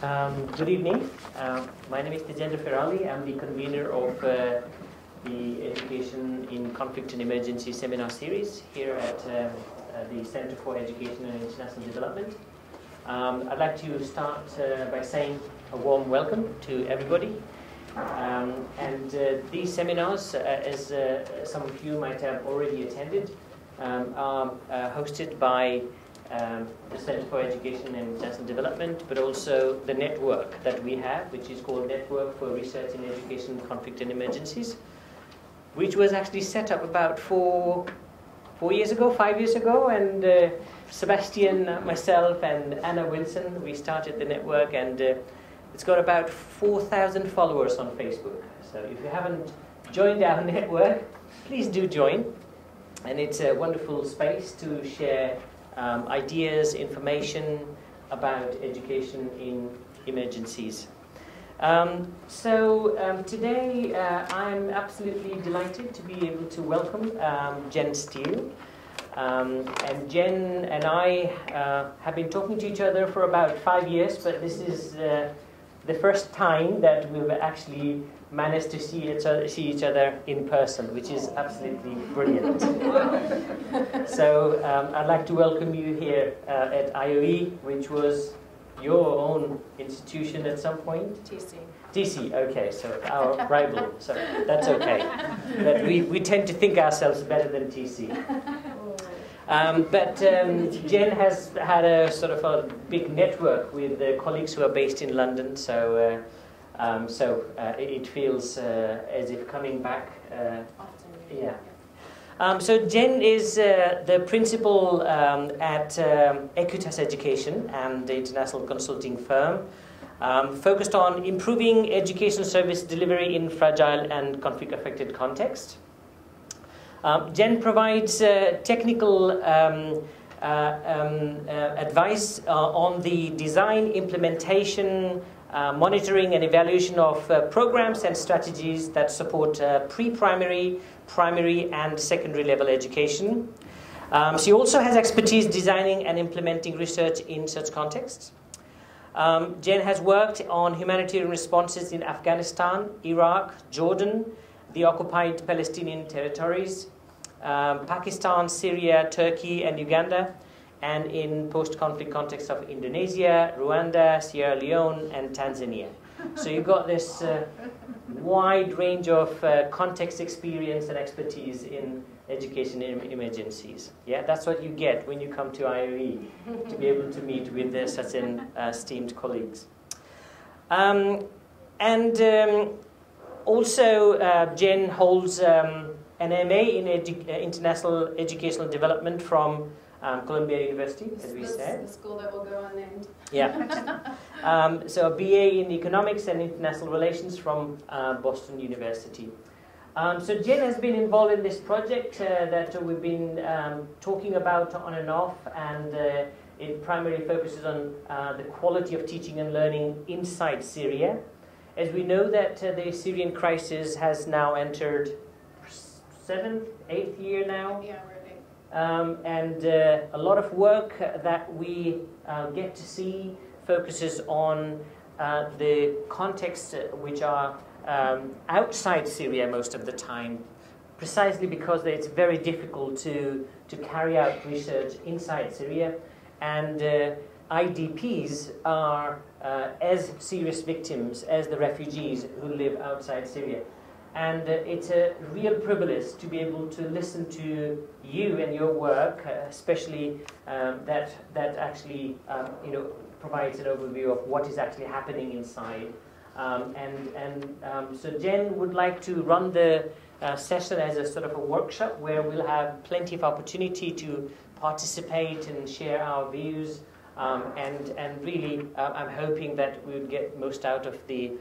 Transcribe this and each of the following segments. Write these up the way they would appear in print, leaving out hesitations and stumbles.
Good evening. My name is Tejendra Ferali. I'm the convener of the Education in Conflict and Emergency seminar series here at the Center for Education and International Development. I'd like to start by saying a warm welcome to everybody. These seminars, as some of you might have already attended, are hosted by the Center for Education and International Development, but also the network that we have, which is called Network for Research in Education, Conflict and Emergencies, which was actually set up about 5 years ago, and Sebastian, myself, and Anna Wilson, we started the network, and it's got about 4,000 followers on Facebook. So if you haven't joined our network, please do join. And it's a wonderful space to share ideas, information about education in emergencies. Today I'm absolutely delighted to be able to welcome Jen Steele. And Jen and I have been talking to each other for about 5 years, but this is the first time that we've actually managed to see each other in person, which is absolutely brilliant. So I'd like to welcome you here at IOE, which was your own institution at some point? TC, okay, so our rival, so that's okay. But we tend to think ourselves better than TC. But Jen has had a sort of a big network with colleagues who are based in London, so it feels as if coming back. Yeah. So Jen is the principal at Equitas Education and the international consulting firm, focused on improving education service delivery in fragile and conflict-affected contexts. Jen provides technical advice on the design, implementation, monitoring and evaluation of programs and strategies that support pre-primary, primary and secondary level education. She also has expertise designing and implementing research in such contexts. Jen has worked on humanitarian responses in Afghanistan, Iraq, Jordan, the occupied Palestinian territories, Pakistan, Syria, Turkey and Uganda, and in post-conflict contexts of Indonesia, Rwanda, Sierra Leone and Tanzania. So you've got this wide range of context experience and expertise in education in emergencies. Yeah, that's what you get when you come to IOE, to be able to meet with such esteemed colleagues. Also, Jen holds an MA in International Educational Development from Columbia University, as we said. The school that will go unnamed. Yeah. So a BA in Economics and International Relations from Boston University. So Jen has been involved in this project that we've been talking about on and off, and it primarily focuses on the quality of teaching and learning inside Syria. As we know that the Syrian crisis has now entered 7th, 8th year now. Yeah, we're at 8. And a lot of work that we get to see focuses on the contexts which are outside Syria most of the time, precisely because it's very difficult to carry out research inside Syria. And IDPs are as serious victims as the refugees who live outside Syria. And it's a real privilege to be able to listen to you and your work, especially that actually provides an overview of what is actually happening inside. So Jen would like to run the session as a sort of a workshop where we'll have plenty of opportunity to participate and share our views. And really, I'm hoping that we'll get most out of the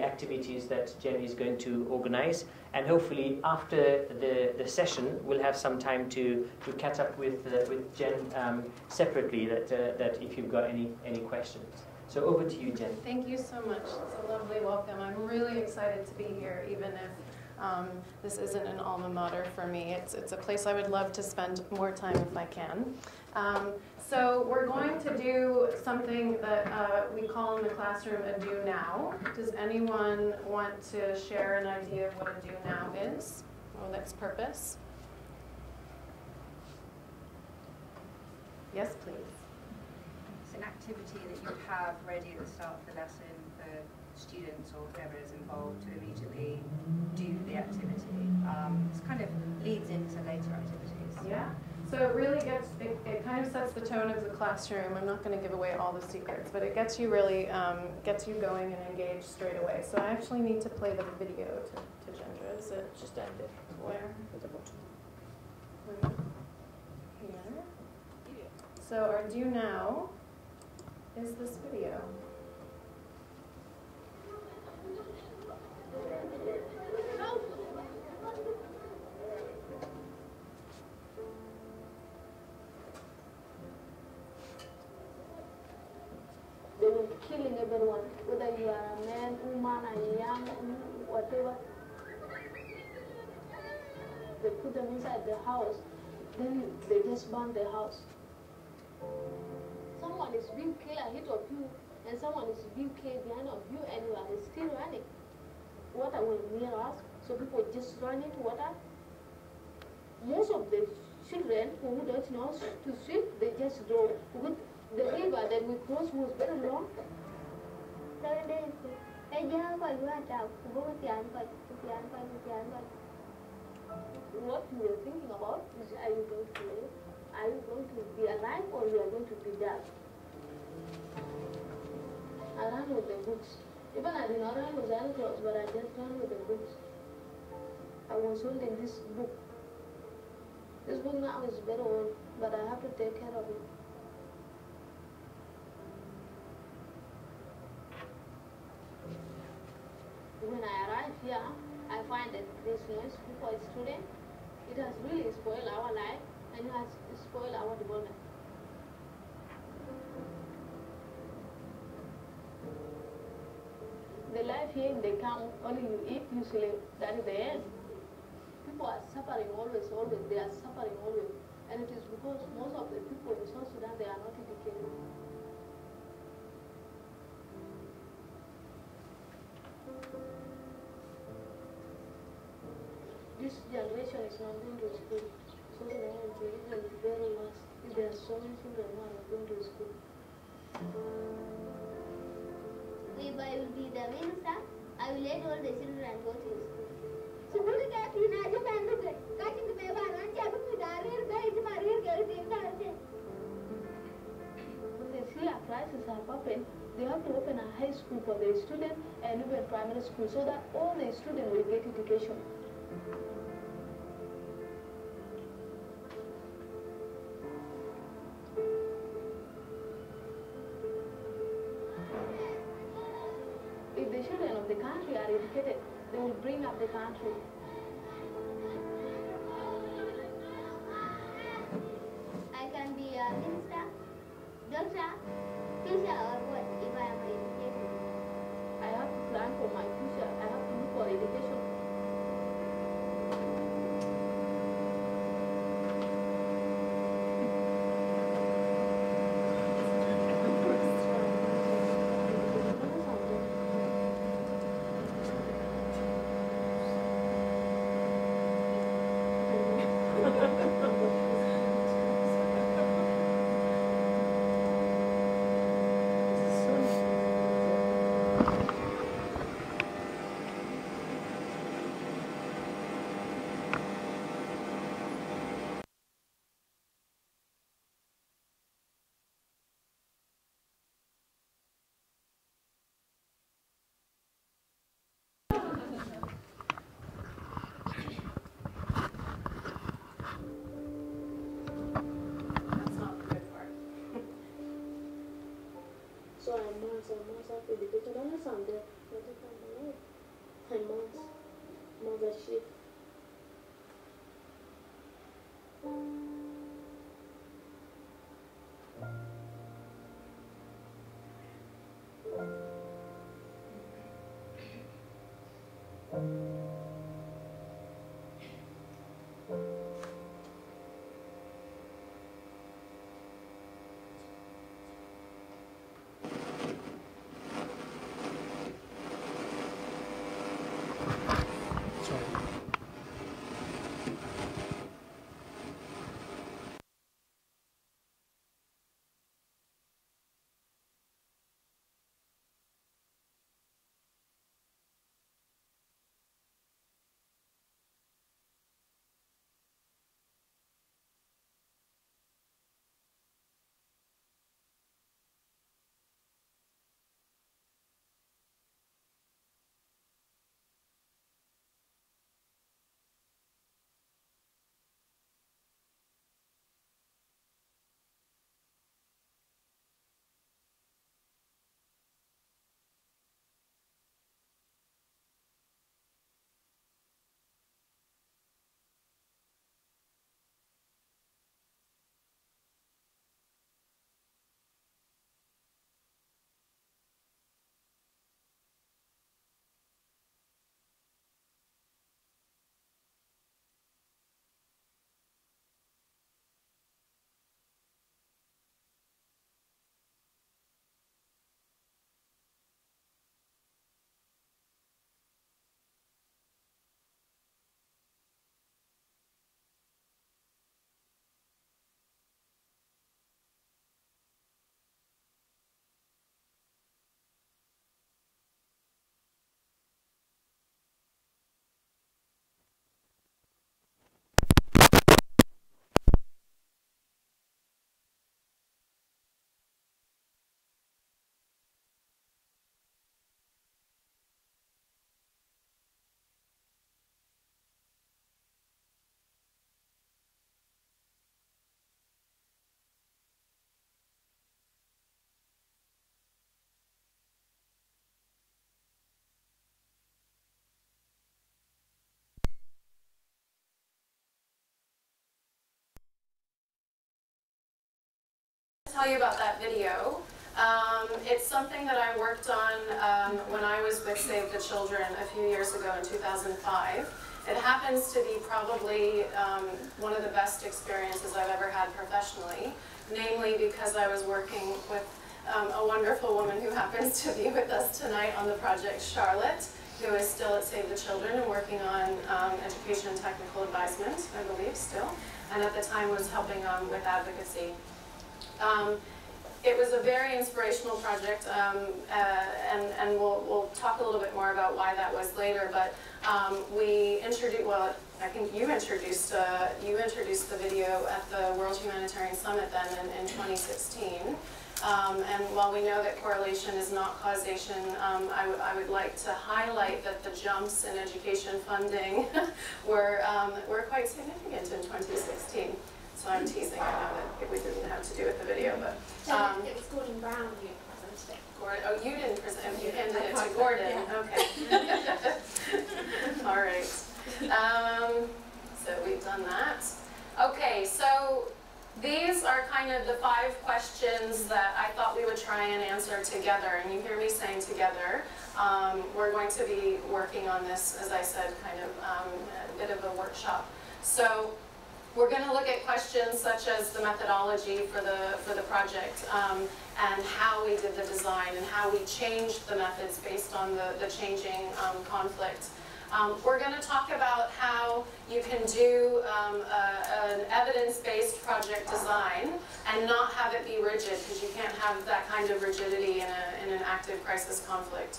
activities that Jen is going to organize, and hopefully after the session we'll have some time to catch up with Jen separately, that if you've got any questions. So over to you, Jen. Thank you so much. It's a lovely welcome. I'm really excited to be here, even if this isn't an alma mater for me. It's a place I would love to spend more time if I can. So we're going to do something that we call in the classroom a do now. Does anyone want to share an idea of what a do now is, or its purpose? Yes, please. It's an activity that you have ready at the start of the lesson for students or whoever is involved to immediately do the activity. This kind of leads into later activities. Yeah. So it really gets, it kind of sets the tone of the classroom. I'm not going to give away all the secrets, but it gets you really, gets you going and engaged straight away. So I actually need to play the video to Gendra. Is it just ended? Where? Here. So our do now is this video. They will killing everyone, whether you are a man, woman, a young, whatever. They put them inside the house, then they just burn the house. Someone is being killed ahead of you, and someone is being killed behind of you, and you are still running. Water will near us, so people just run into water. Most of the children who don't know to swim, they just go. With the river that we crossed was very long. What we are thinking about is, are you going to live? Are you going to be alive, or you are going to be dead? I ran with the books. Even I did not run with the other clothes, but I just ran with the books. I was holding this book. This book now is very old, but I have to take care of it. When I arrived here, I find that this noise before a student, it has really spoiled our life, and it has spoiled our development. The life here in the camp, only you eat, you sleep, that is the end. People are suffering always, they are suffering always. And it is because most of the people in South Sudan, they are not educated. This generation is not going to school. So the generation is very lost. There are so many children who are not going to school. If I will be the minister, I will let all the children go to school. So what is that? You know, you can look at catching the baby and checking with the real guys, my real girls in the When the Syria crisis have happened, they have to open a high school for the students and even primary school so that all the students will get education. If the children of the country are educated, they will bring up the country. I can be a minister, doctor, teacher, or what if I am educated. I have to plan for my future. I have to look for education. So I'm months of education. I know something. I'm months of shit. tell you about that video. It's something that I worked on when I was with Save the Children a few years ago in 2005. It happens to be probably one of the best experiences I've ever had professionally, namely because I was working with a wonderful woman who happens to be with us tonight on the project, Charlotte, who is still at Save the Children and working on education and technical advisement, I believe, still, and at the time was helping with advocacy. It was a very inspirational project, and we'll talk a little bit more about why that was later, but we introduced, well, I think you introduced the video at the World Humanitarian Summit then in 2016. And while we know that correlation is not causation, I would like to highlight that the jumps in education funding were quite significant in 2016. So I'm teasing, I know that we didn't have to do with the video, but... it was Gordon Brown who presented it. Gordon, oh, you didn't present, you handed it to Gordon, yeah. Okay. All right. So we've done that. Okay, so these are kind of the 5 questions that I thought we would try and answer together, and you hear me saying together. We're going to be working on this, as I said, kind of a bit of a workshop. So we're going to look at questions such as the methodology for the project, and how we did the design, and how we changed the methods based on the changing conflict. We're going to talk about how you can do an evidence-based project design and not have it be rigid, because you can't have that kind of rigidity in an active crisis conflict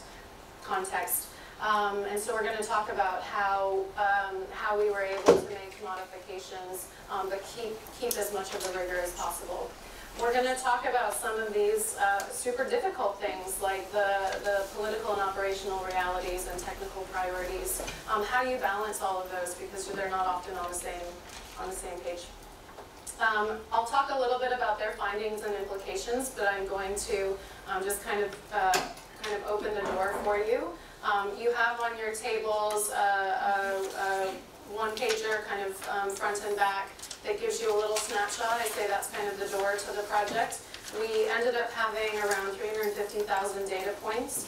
context. And so we're going to talk about how we were able to make modifications, but keep as much of the rigor as possible. We're going to talk about some of these super difficult things, like the political and operational realities and technical priorities. How you balance all of those, because they're not often on the same page. I'll talk a little bit about their findings and implications, but I'm going to just kind of open the door for you. You have on your tables a one-pager, kind of front and back, that gives you a little snapshot. I say that's kind of the door to the project. We ended up having around 350,000 data points,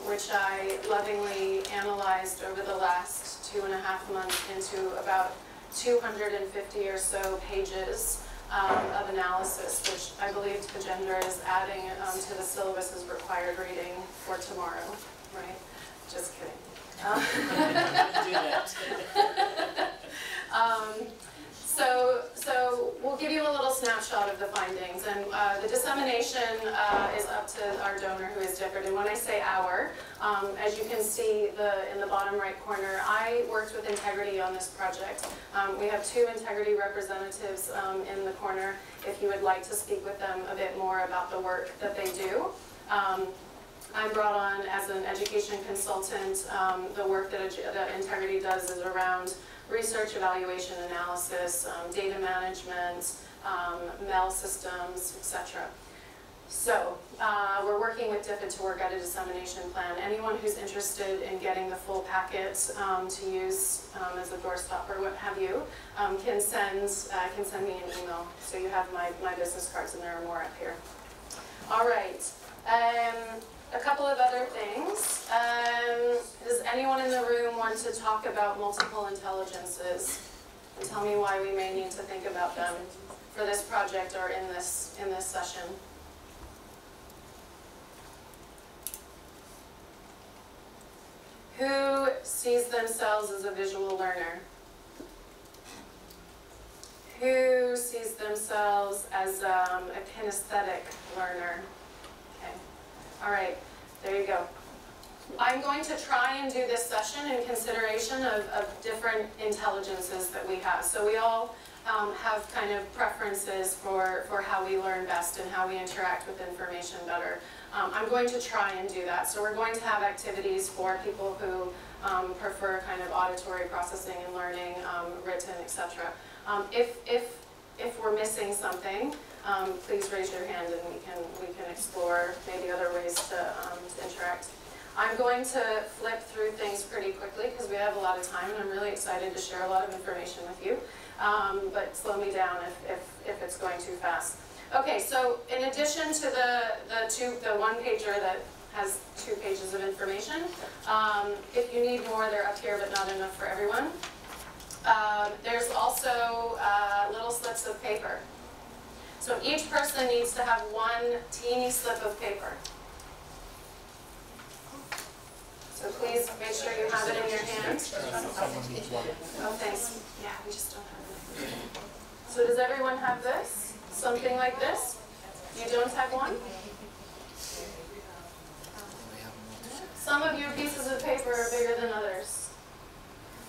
which I lovingly analyzed over the last 2.5 months into about 250 or so pages of analysis, which I believe the gender is adding to the syllabus as required reading for tomorrow, right? Just kidding. Do that. So we'll give you a little snapshot of the findings, and the dissemination is up to our donor, who is Difford. And when I say our, as you can see in the bottom right corner, I worked with Integrity on this project. We have 2 Integrity representatives in the corner, if you would like to speak with them a bit more about the work that they do. I'm brought on as an education consultant. The work that Integrity does is around research, evaluation, analysis, data management, MEL systems, etc. So we're working with DFID to work out a dissemination plan. Anyone who's interested in getting the full packet to use as a doorstop or what have you can send me an email. So you have my business cards, and there are more up here. All right. A couple of other things. Does anyone in the room want to talk about multiple intelligences? And tell me why we may need to think about them for this project or in this session. Who sees themselves as a visual learner? Who sees themselves as a kinesthetic learner? All right, there you go. I'm going to try and do this session in consideration of different intelligences that we have. So we all have kind of preferences for how we learn best and how we interact with information better. I'm going to try and do that. So we're going to have activities for people who prefer kind of auditory processing and learning, written, etc. If we're missing something, please raise your hand and we can explore maybe other ways to interact. I'm going to flip through things pretty quickly because we have a lot of time, and I'm really excited to share a lot of information with you. But slow me down if it's going too fast. Okay, so in addition to the one pager that has 2 pages of information, if you need more, they're up here, but not enough for everyone. There's also little slips of paper. So each person needs to have one teeny slip of paper. So please make sure you have it in your hand. Oh, thanks. Yeah, we just don't have it. So does everyone have this? Something like this? You don't have one? Some of your pieces of paper are bigger than others.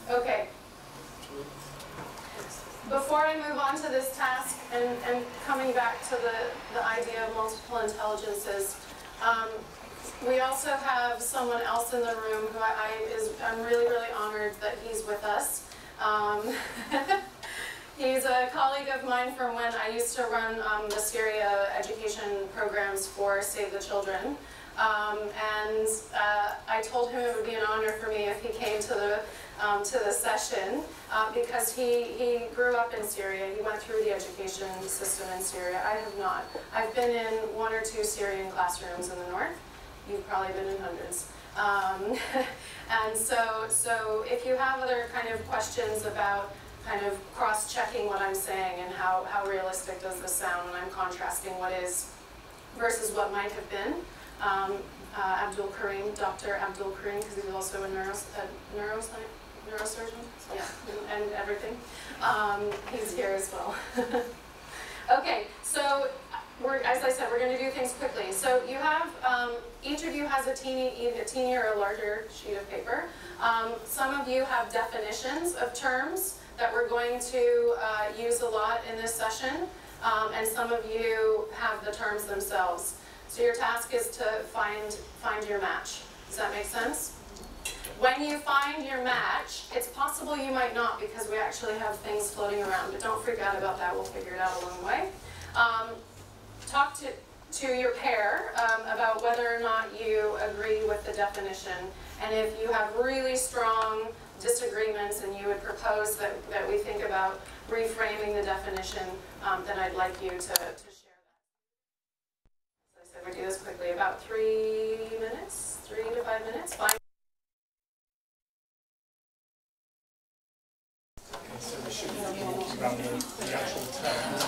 Okay. Before I move on to this task and coming back to the idea of multiple intelligences, we also have someone else in the room who I'm really, really honored that he's with us. He's a colleague of mine from when I used to run the Syria education programs for Save the Children. I told him it would be an honor for me if he came to the session because he grew up in Syria. He went through the education system in Syria. I have not. I've been in 1 or 2 Syrian classrooms in the north. You've probably been in hundreds. And so if you have other kind of questions about kind of cross-checking what I'm saying and how realistic does this sound when I'm contrasting what is versus what might have been, Abdul Karim, Dr. Abdul Karim, because he's also a neurosurgeon, yeah, and everything. He's here as well. Okay, so as I said, we're going to do things quickly. So you have, each of you has a teeny or a larger sheet of paper. Some of you have definitions of terms that we're going to use a lot in this session, and some of you have the terms themselves. So your task is to find your match. Does that make sense? When you find your match, it's possible you might not because we actually have things floating around, but don't freak out about that. We'll figure it out along the way. Talk to your pair about whether or not you agree with the definition. And if you have really strong disagreements and you would propose that we think about reframing the definition, then I'd like you to share that. So I said we'll do this quickly, about 3 minutes, 3 to 5 minutes. Fine. So we should be talking about the actual terms.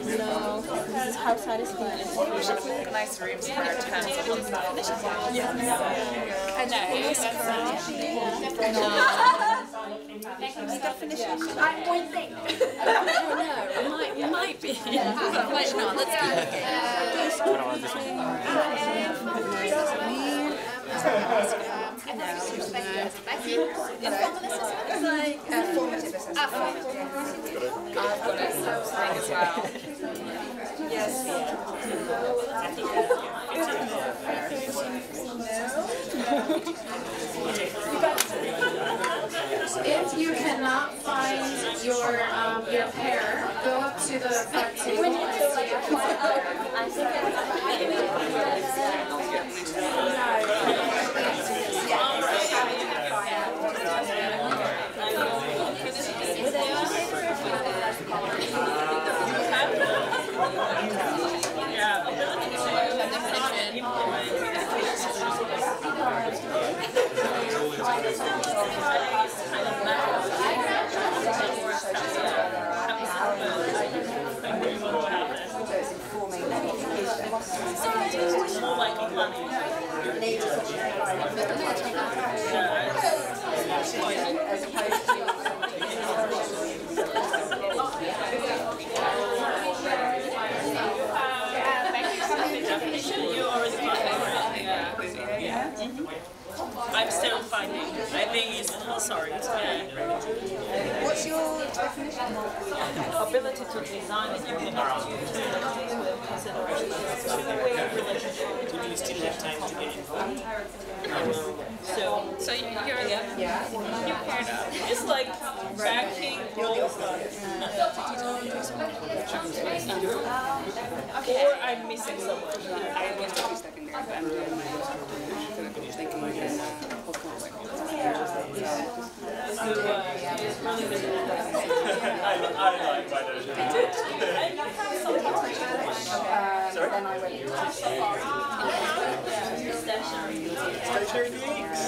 No, this is how satisfying. We should pick nice rooms for our terms of definitions. I know. Definition. I'm pointing. It might be. But wait, no, let's If you cannot find your pair, go up to the front table. Sorry. What's your definition? Ability to design and implement with considerations. It's a two-way relationship. Do you still have time to get involved? So you're paired up. It's like backing roles. Or I'm missing someone. I was probably secondary, but I'm thinking I like by those. Sorry? Then I went Stationary geeks.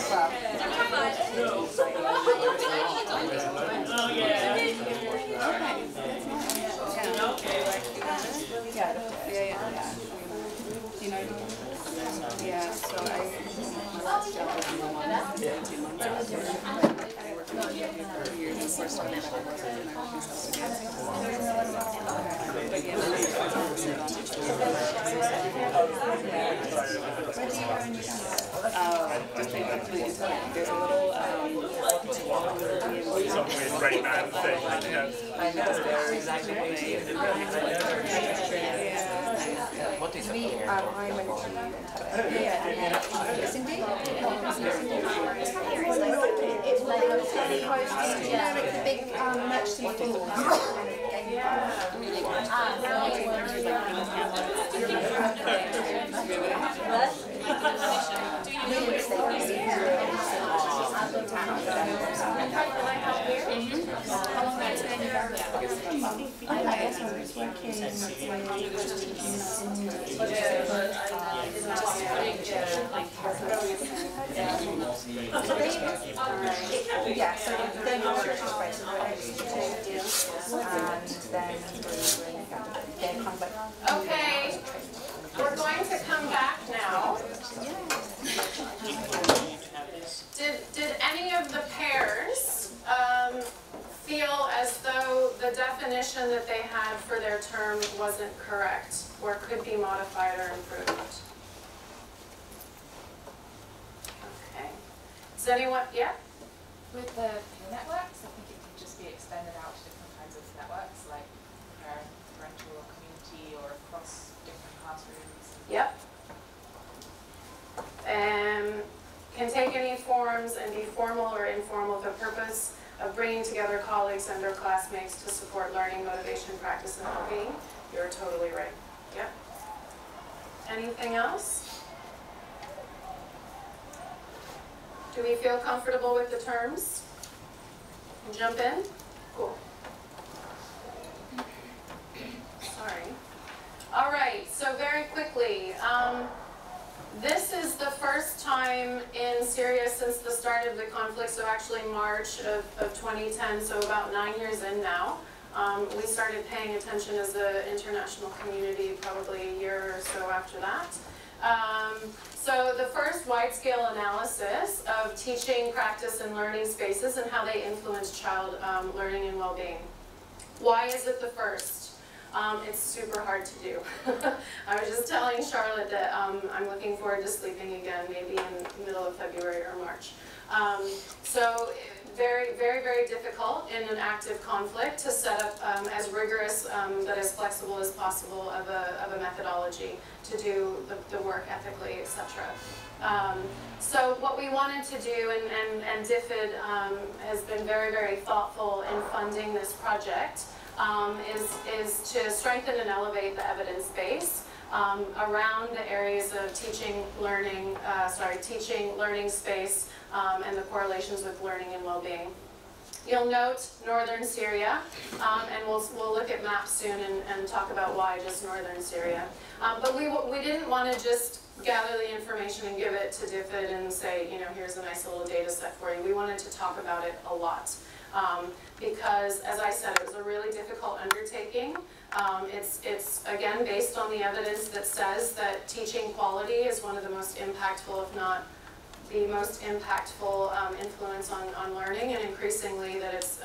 You know, yeah, so my last job was 2 months. I worked for years and first on medical work and there's a little Some weird great man thing. I know exactly what is it? I went to yes, indeed. It's like a big merchant yeah, so they're not British based, and then they're kind of like... Okay, we're going to come back now. Did any of the pairs feel as though the definition that they had for their term wasn't correct, or could be modified or improved? Okay. Does anyone, yeah? With the networks, I think it can just be extended out to different kinds of networks, like parental or community or across different classrooms. Yep. Can take any forms and be formal or informal for the purpose of bringing together colleagues and or classmates to support learning, motivation, practice, and well-being. You're totally right. Yep. Anything else? Do we feel comfortable with the terms? Jump in? Cool. Sorry. All right, so very quickly, this is the first time in Syria since the start of the conflict, so actually March of 2010, so about 9 years in now. We started paying attention as an international community probably a year or so after that. So the first wide-scale analysis of teaching, practice, and learning spaces and how they influence child learning and well-being. Why is it the first? It's super hard to do. I was just telling Charlotte that I'm looking forward to sleeping again, maybe in the middle of February or March. So very, very, very difficult in an active conflict to set up as rigorous but as flexible as possible of a methodology to do the work ethically, etc. So what we wanted to do, and DFID has been very, very thoughtful in funding this project, is to strengthen and elevate the evidence base around the areas of teaching, learning space, and the correlations with learning and well-being. You'll note northern Syria, and we'll look at maps soon and talk about why just northern Syria. But we didn't want to just gather the information and give it to DFID and say, you know, here's a nice little data set for you. We wanted to talk about it a lot. Because, as I said, it was a really difficult undertaking. It's again based on the evidence that says that teaching quality is one of the most impactful, if not the most impactful influence on learning, and increasingly that it's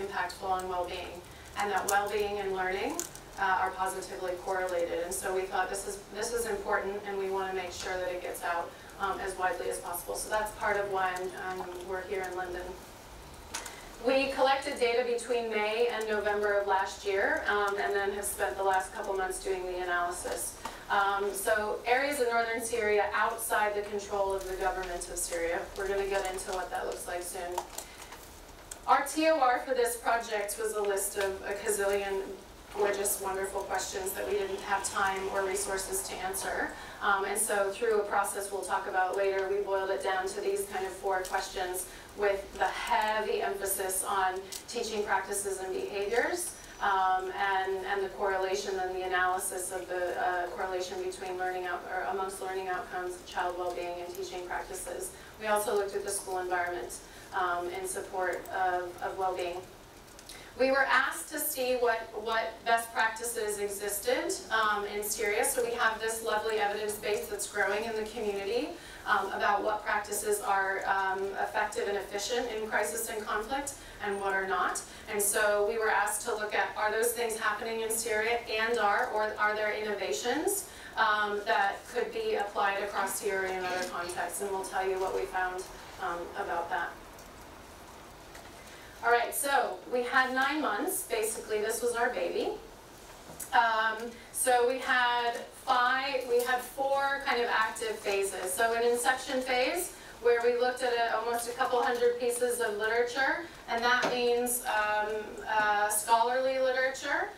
impactful on well-being, and that well-being and learning are positively correlated. And so we thought this is important, and we want to make sure that it gets out as widely as possible. So that's part of why we're here in London. We collected data between May and November of last year, and then have spent the last couple months doing the analysis. So areas in northern Syria outside the control of the government of Syria. We're going to get into what that looks like soon. Our TOR for this project was a list of a gazillion gorgeous, wonderful questions that we didn't have time or resources to answer. And so through a process we'll talk about later, we boiled it down to these kind of 4 questions with the heavy emphasis on teaching practices and behaviors, and the correlation and the analysis of the correlation between amongst learning outcomes, child well-being, and teaching practices. We also looked at the school environment in support of well-being. We were asked to see what best practices existed in Syria, so we have this lovely evidence base that's growing in the community about what practices are effective and efficient in crisis and conflict and what are not. And so we were asked to look at, are those things happening in Syria, and or are there innovations that could be applied across Syria in other contexts, and we'll tell you what we found about that. All right, so we had 9 months, basically. This was our baby. So we had 4 kind of active phases. So an inception phase, where we looked at almost a couple hundred pieces of literature, and that means scholarly literature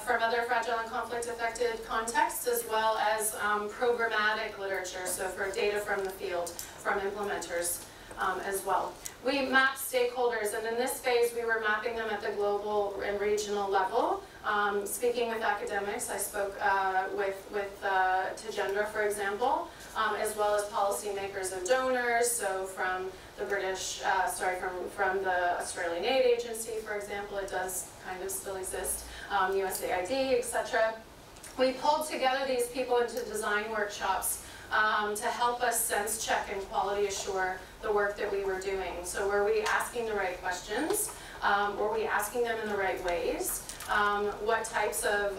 from other fragile and conflict-affected contexts, as well as programmatic literature, so for data from the field, from implementers as well. We mapped stakeholders, and in this phase we were mapping them at the global and regional level. Speaking with academics, I spoke with Tajendra, for example, as well as policymakers and donors, so from the from the Australian Aid Agency, for example, it does kind of still exist, USAID, etc. We pulled together these people into design workshops to help us sense check and quality assure the work that we were doing. So were we asking the right questions? Were we asking them in the right ways? What types of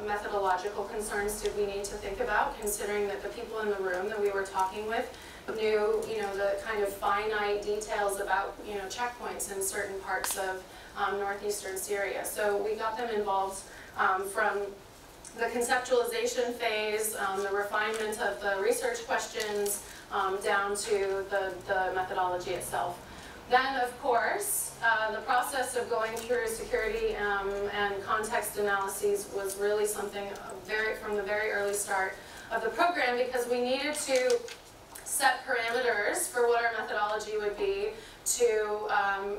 methodological concerns did we need to think about, considering that the people in the room that we were talking with knew, the kind of finite details about, checkpoints in certain parts of northeastern Syria. So we got them involved from the conceptualization phase, the refinement of the research questions, down to the methodology itself. Then, of course, the process of going through security and context analyses was really something from the very early start of the program, because we needed to set parameters for what our methodology would be to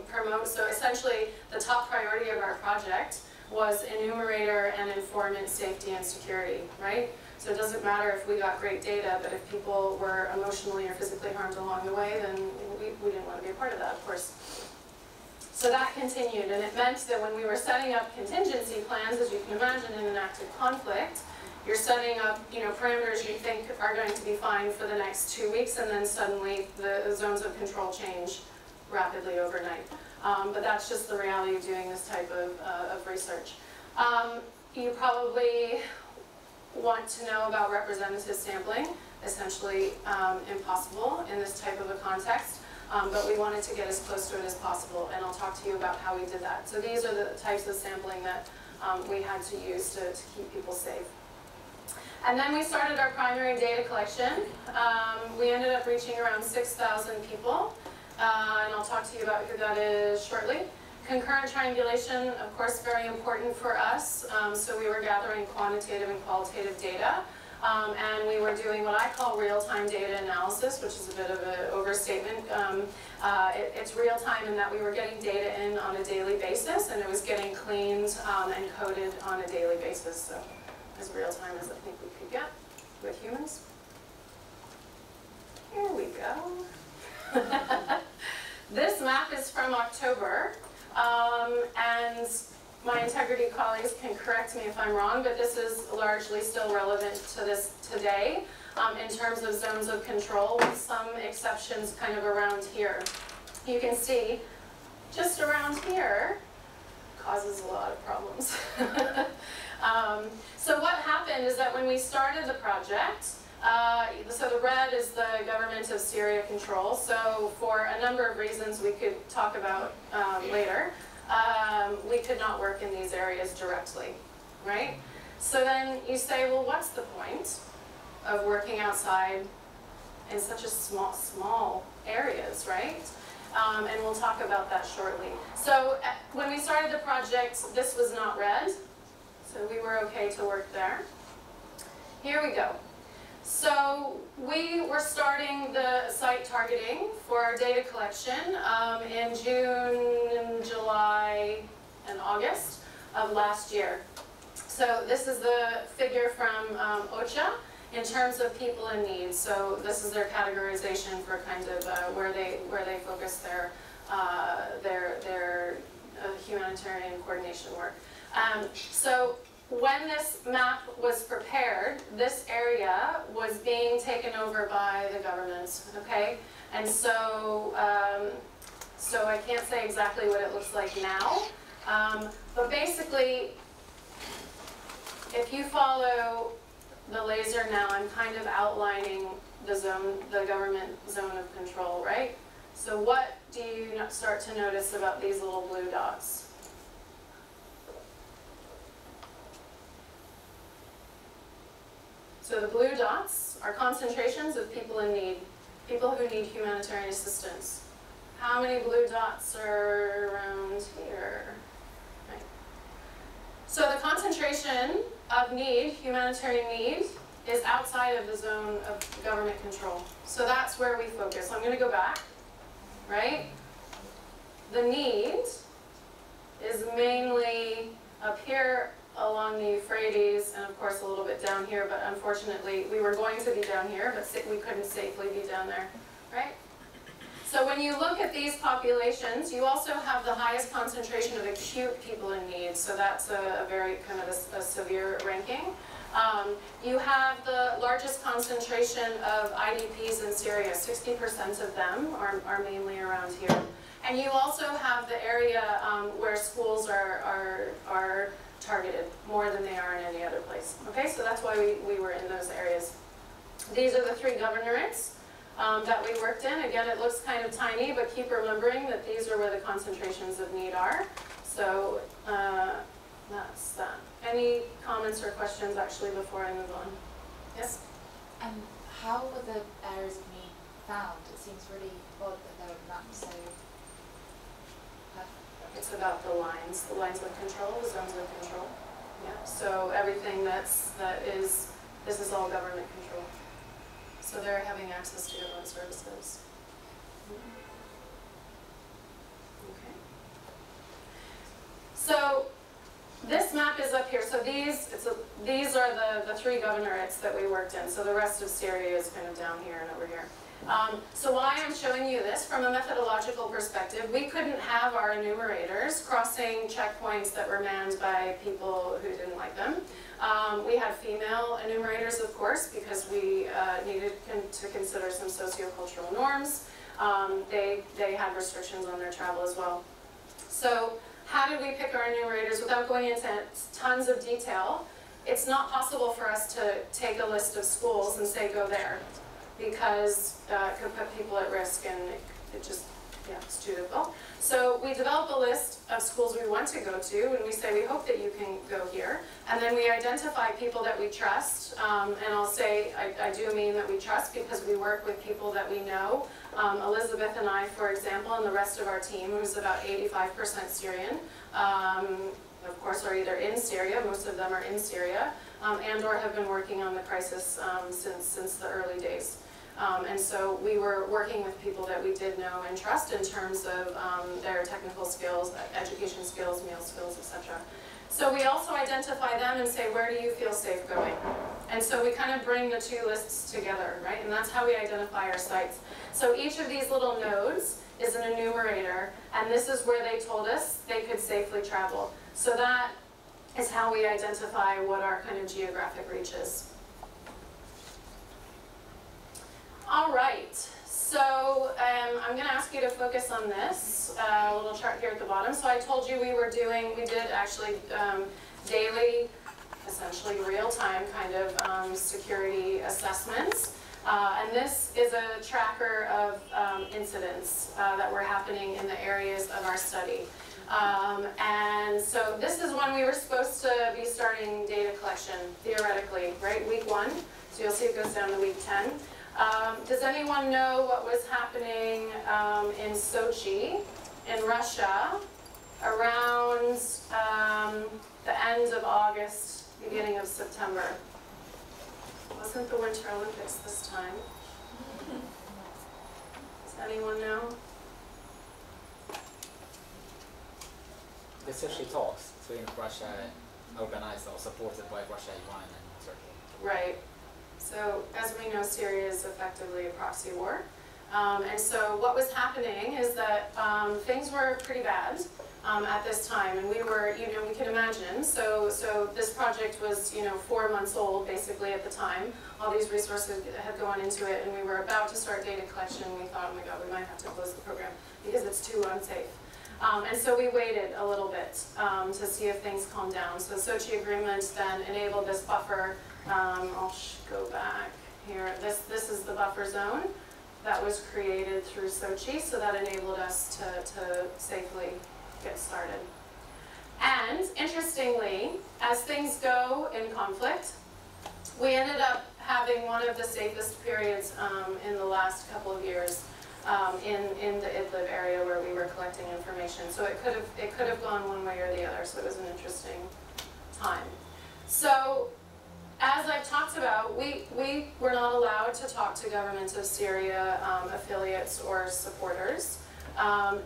promote. So essentially, the top priority of our project was enumerator and informant safety and security, right? So it doesn't matter if we got great data, but if people were emotionally or physically harmed along the way, then we didn't want to be a part of that, of course. So that continued, and it meant that when we were setting up contingency plans, as you can imagine in an active conflict, you're setting up, parameters you think are going to be fine for the next 2 weeks, and then suddenly the zones of control change rapidly overnight. But that's just the reality of doing this type of research. You probably want to know about representative sampling. Essentially impossible in this type of a context, but we wanted to get as close to it as possible, and I'll talk to you about how we did that. So these are the types of sampling that we had to use to keep people safe. And then we started our primary data collection. We ended up reaching around 6,000 people, and I'll talk to you about who that is shortly. Concurrent triangulation, of course, very important for us. So we were gathering quantitative and qualitative data, and we were doing what I call real-time data analysis, which is a bit of an overstatement. It's real-time in that we were getting data in on a daily basis, and it was getting cleaned and coded on a daily basis. So as real-time as I think we could get with humans. Here we go. This map is from October, and my integrity colleagues can correct me if I'm wrong, but this is largely still relevant to this today in terms of zones of control, with some exceptions kind of around here. You can see just around here causes a lot of problems. So what happened is that when we started the project, So the red is the government of Syria control. So for a number of reasons we could talk about later, we could not work in these areas directly, right? So then you say, well, what's the point of working outside in such a small areas, right? And we'll talk about that shortly. So when we started the project, this was not red, so we were okay to work there. Here we go. So we were starting the site targeting for our data collection in June, July, and August of last year. So this is the figure from OCHA in terms of people in need. So this is their categorization for kind of where they focus their humanitarian coordination work. So when this map was prepared, this area was being taken over by the government, okay? And so, so I can't say exactly what it looks like now, but basically, if you follow the laser now, I'm kind of outlining the zone, the government zone of control, right? So what do you start to notice about these little blue dots? So the blue dots are concentrations of people in need, people who need humanitarian assistance. How many blue dots are around here? Right. So the concentration of need, humanitarian need, is outside of the zone of government control. So that's where we focus. I'm going to go back, right? The need is mainly up here along the Euphrates, and of course a little bit down here, but unfortunately we were going to be down here, but we couldn't safely be down there, right? So when you look at these populations, you also have the highest concentration of acute people in need, so that's a very kind of a severe ranking. You have the largest concentration of IDPs in Syria, 60% of them are mainly around here. And you also have the area where schools are targeted more than they are in any other place. Okay, so that's why we were in those areas. These are the 3 governorates that we worked in. Again, it looks kind of tiny, but keep remembering that these are where the concentrations of need are. So that's that. Any comments or questions actually before I move on? Yes? And how were the areas of need found? It seems really odd that they were mapped so perfect. It's about the lines of control, the zones of control. Yeah. So everything this is all government control. So they're having access to government services. Okay. So this map is up here. So these are the 3 governorates that we worked in. So the rest of Syria is kind of down here and over here. So why I'm showing you this, from a methodological perspective, we couldn't have our enumerators crossing checkpoints that were manned by people who didn't like them. We had female enumerators, of course, because we needed to consider some sociocultural norms. They had restrictions on their travel as well. So how did we pick our enumerators? Without going into tons of detail, it's not possible for us to take a list of schools and say, go there, because it could put people at risk, and it just, yeah, it's too difficult. So we develop a list of schools we want to go to, and we say we hope that you can go here. And then we identify people that we trust, and I'll say I do mean that we trust because we work with people that we know. Elizabeth and I, for example, and the rest of our team, who's about 85% Syrian, of course, are either in Syria, most of them are in Syria, and or have been working on the crisis since the early days. And so we were working with people that we did know and trust in terms of their technical skills, education skills, meal skills, etc. So we also identify them and say, where do you feel safe going? And so we kind of bring the 2 lists together, right? And that's how we identify our sites. So each of these little nodes is an enumerator, and this is where they told us they could safely travel. So that is how we identify what our kind of geographic reach is. All right, so I'm going to ask you to focus on this little chart here at the bottom. So I told you we did actually daily essentially real-time kind of security assessments. And this is a tracker of incidents that were happening in the areas of our study. And so this is when we were supposed to be starting data collection, theoretically, right? Week 1. So you'll see it goes down to week 10. Does anyone know what was happening in Sochi, in Russia, around the end of August, beginning of September? Wasn't the Winter Olympics this time? Does anyone know? The Sochi talks between Russia, organized or supported by Russia, Iran, and Turkey. Right. So, as we know, Syria is effectively a proxy war. And so what was happening is that things were pretty bad at this time, and we were, you know, we could imagine. So this project was, you know, 4 months old basically at the time. All these resources had gone into it, and we were about to start data collection. We thought, oh my God, we might have to close the program because it's too unsafe. And so we waited a little bit to see if things calmed down. So the Sochi Agreement then enabled this buffer. I'll go back here. This is the buffer zone that was created through Sochi, so that enabled us to safely get started. And interestingly, as things go in conflict, we ended up having one of the safest periods in the last couple of years in the Idlib area where we were collecting information. So it could have gone one way or the other. So it was an interesting time. So as I've talked about, we were not allowed to talk to government of Syria affiliates or supporters,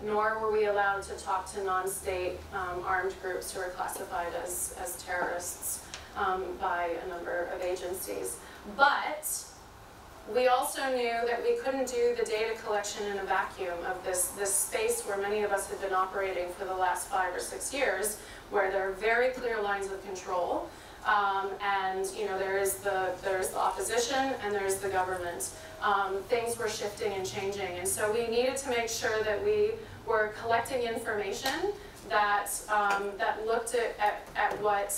nor were we allowed to talk to non-state armed groups who are classified as terrorists by a number of agencies. But we also knew that we couldn't do the data collection in a vacuum of this space where many of us had been operating for the last 5 or 6 years, where there are very clear lines of control. And you know, there's the opposition and there's the government. Things were shifting and changing, and so we needed to make sure that we were collecting information that that looked at what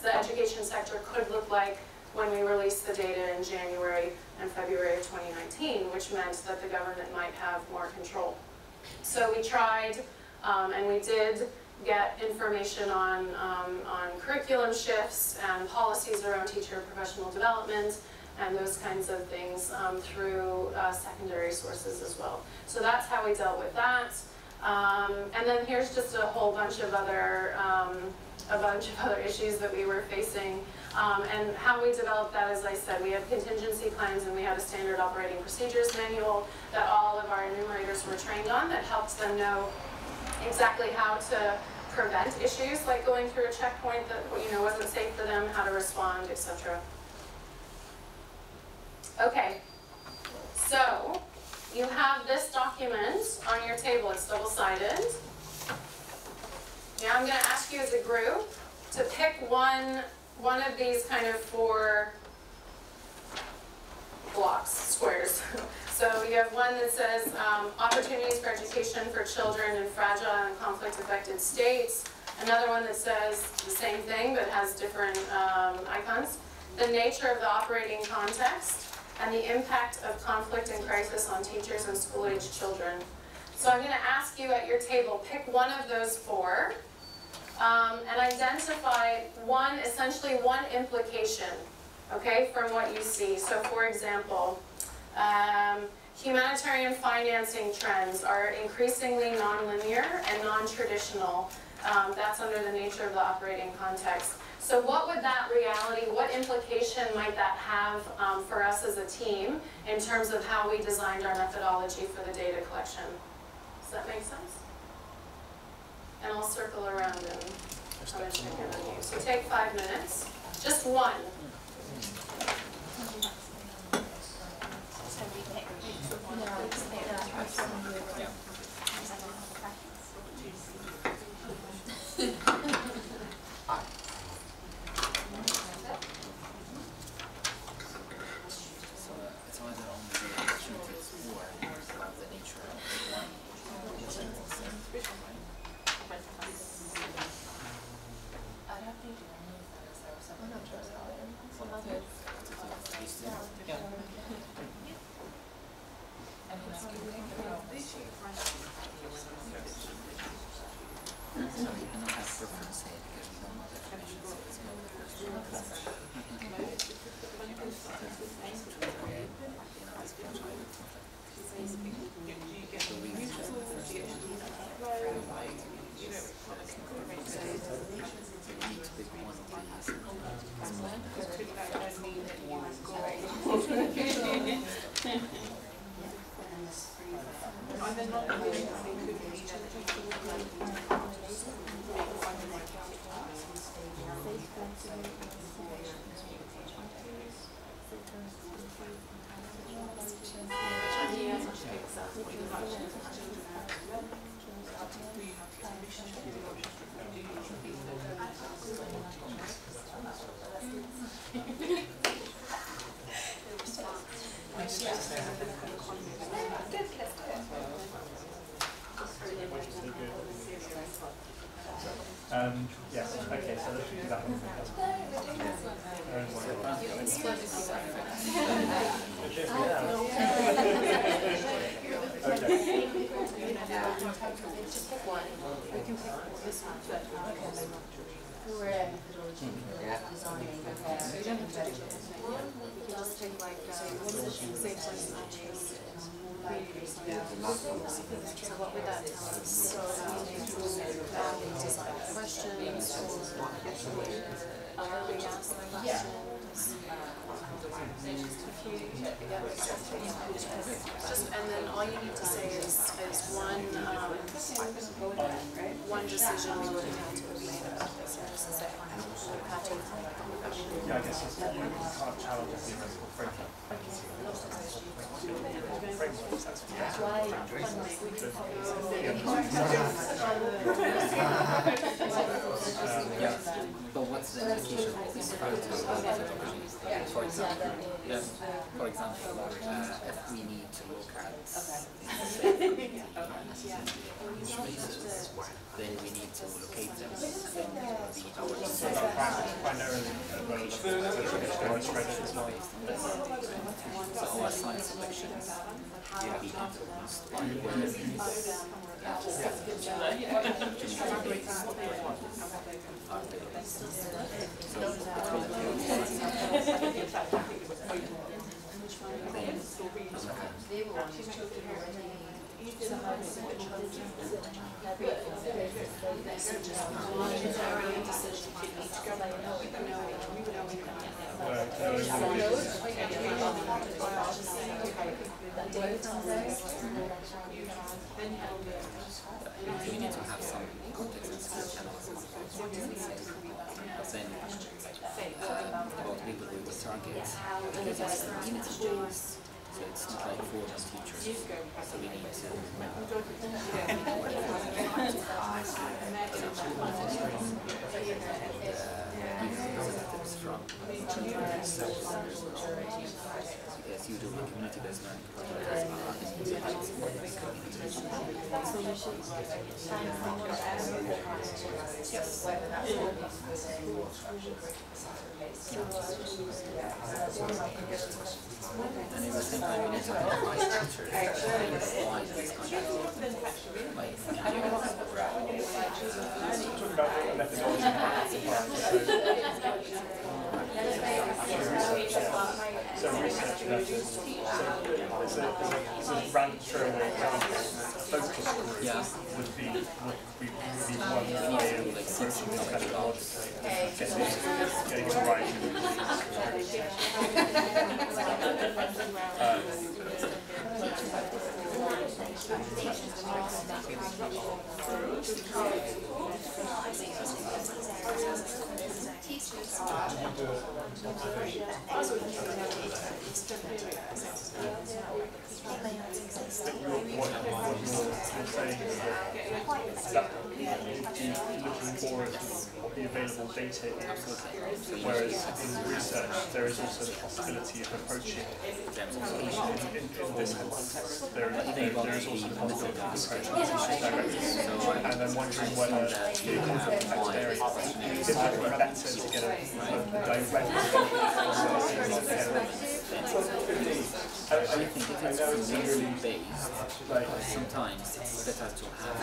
the education sector could look like when we released the data in January and February of 2019, which meant that the government might have more control. So we tried, and we did get information on curriculum shifts and policies around teacher professional development and those kinds of things through secondary sources as well. So that's how we dealt with that. And then here's just a whole bunch of other issues that we were facing. And how we developed that, as I said, we had contingency plans and we had a standard operating procedures manual that all of our enumerators were trained on that helped them know exactly how to prevent issues like going through a checkpoint that, you know, wasn't safe for them, how to respond, etc. Okay, so you have this document on your table. It's double-sided. Now I'm going to ask you as a group to pick one of these kind of 4 blocks, squares. So you have one that says opportunities for education for children in fragile and conflict-affected states. Another one that says the same thing but has different icons. The nature of the operating context and the impact of conflict and crisis on teachers and school-aged children. So I'm going to ask you at your table, pick one of those 4 and identify essentially one implication, okay, from what you see. So for example, humanitarian financing trends are increasingly nonlinear and non-traditional. That's under the nature of the operating context. So what would that reality, what implication might that have for us as a team in terms of how we designed our methodology for the data collection? Does that make sense? And I'll circle around and come and check in on you. So take 5 minutes, just one. have to do I'm not sure how it is. Yeah. I mean, I can think about this. Sorry, I don't have preference here because we don't know definitions, so it's not Yes, okay, so let's do that one. Just pick one. We can pick this one. We're in designing. Okay. So you don't have to do it. You can just take like, say for instance, so what would that tell us? So we need to design questions, or we ask the questions. Just, and then all you need to say is one decision we would have had to have made about this. So just say how to. Yeah, I guess it's, you can't challenge the theoretical framework. Yeah, but what's the implication of this methodology? For example, if we need to look at spaces, then we need to locate them, and then so our science selections will be influenced by we need to have some context and speech analysis about people we will target, because it's unity days, so it's not like for-them teachers, so we need to representatives from yes, you do a community-based learning project as well. So you should Yes. And at the same time, we need to analyze teachers why this kind of like talk about the methodology. So research methods. So it's a random throwaway example. Focus group would be one way of approaching this methodology. Getting it right. Looking more of the available data is. Whereas in research, there is also the possibility of approaching in this context. There is also the possibility of approaching research directly. And I'm wondering whether the context area is it better to get a direct I think if it's community based, sometimes it's better to have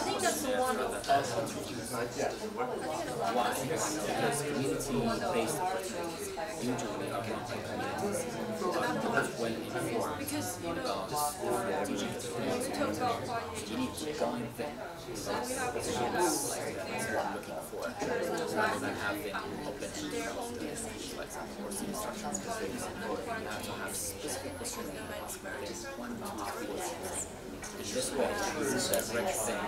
why? Because community-based opportunities usually are not communities well informed about different teaching techniques. You need to guide them about what they're looking for, rather than have them open-ended like some course instructions. You have to have specific questions that you ask them 1, 2, 3. In this way, you direct them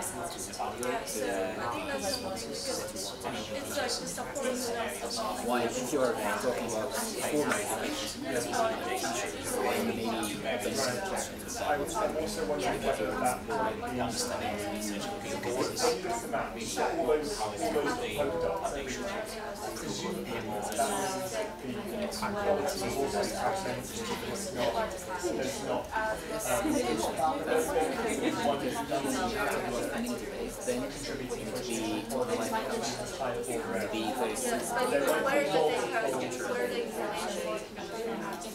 why, if you're talking about formal education, maybe basic questions about I'm also wondering whether that will be understanding research all those polka dots, presumably the quality is also fragmented. There's not one is then contributing to be very sensitive. Where did they have where the information?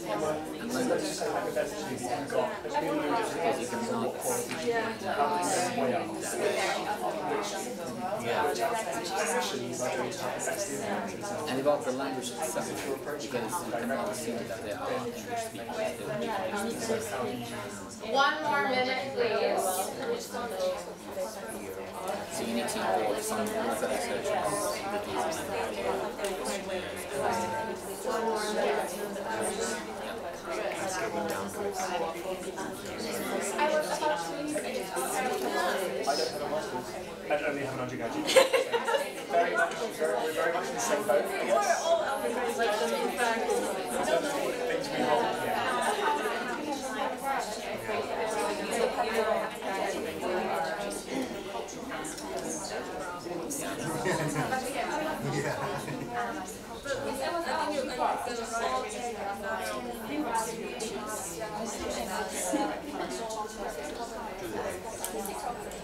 And then let's just say hypothetically you've got a million different way up, and about the language itself, because you can assume that there are English speakers. 1 more minute, please. So you need to involve some method researchers I only have an undergraduate. We're very much in the same boat. Things we hold.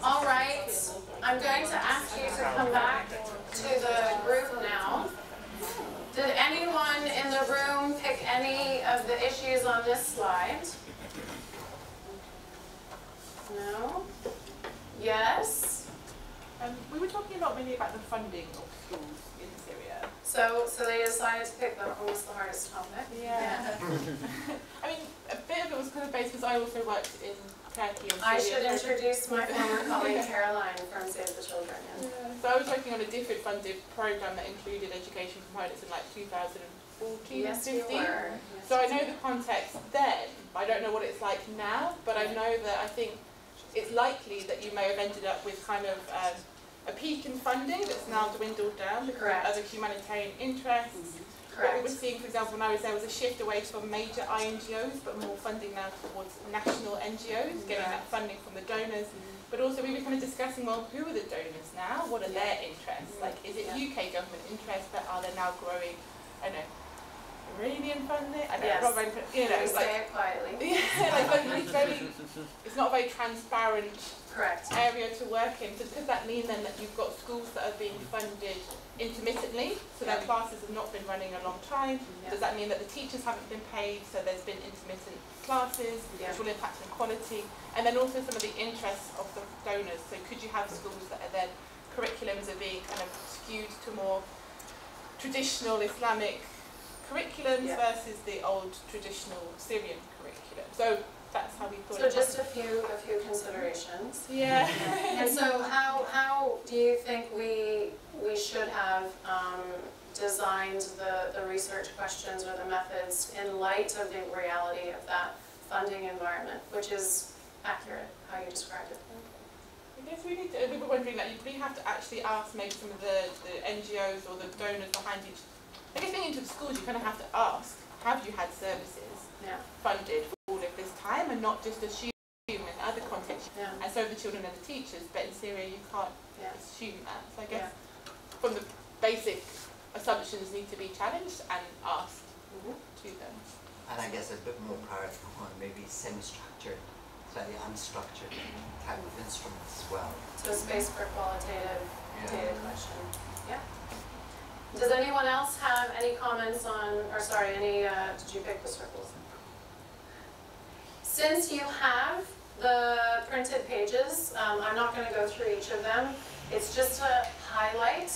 All right, I'm going to ask you to come back to the group now. Did anyone in the room pick any of the issues on this slide? No? Yes? We were talking about mainly about the funding of schools in Syria. So they decided to pick almost the hardest topic. Yeah. I mean, a bit of it was kind of based because I also worked in Turkey and Syria. I should introduce my former colleague Caroline from Save the Children. Yeah. So I was working on a different funded program that included education components in like 2014 and 15. So I know the context then, but I don't know what it's like now. But I know that I think it's likely that you may have ended up with kind of a peak in funding that's now dwindled down because of other humanitarian interests. What we were seeing, for example, when I was there was a shift away from major INGOs, but more funding now towards national NGOs, getting that funding from the donors. But also we were kind of discussing, well, who are the donors now? What are their interests? Like, is it UK government interests that are they now growing, I don't know, Iranian funding? I don't know, you know, it's like, say it quietly. it's not a very transparent area to work in. So does that mean then that you've got schools that are being funded intermittently, so their classes have not been running a long time? Does that mean that the teachers haven't been paid, so there's been intermittent classes, which will impact on quality? And then also some of the interests of the donors. So could you have schools that are then curriculums are being kind of skewed to more traditional Islamic curriculums versus the old traditional Syrian curriculum? So that's how we thought. So just a few considerations. Yeah. And so how do you think we should have designed the research questions or the methods in light of the reality of that funding environment, which is accurate, how you described it? I guess we were wondering that you really have to actually ask maybe some of the NGOs or the donors behind each. I guess getting into the schools, you kind of have to ask, have you had services funded for all of this time, and not just assume in other contexts. And so the children and the teachers, but in Syria you can't assume that. So I guess from the basic assumptions need to be challenged and asked to them. And I guess a bit more clarity on maybe semi-structured, slightly unstructured type of instruments as well. So space for qualitative data question. Yeah. Does anyone else have any comments on, or sorry, any, did you pick the circles? Since you have the printed pages, I'm not going to go through each of them. It's just to highlight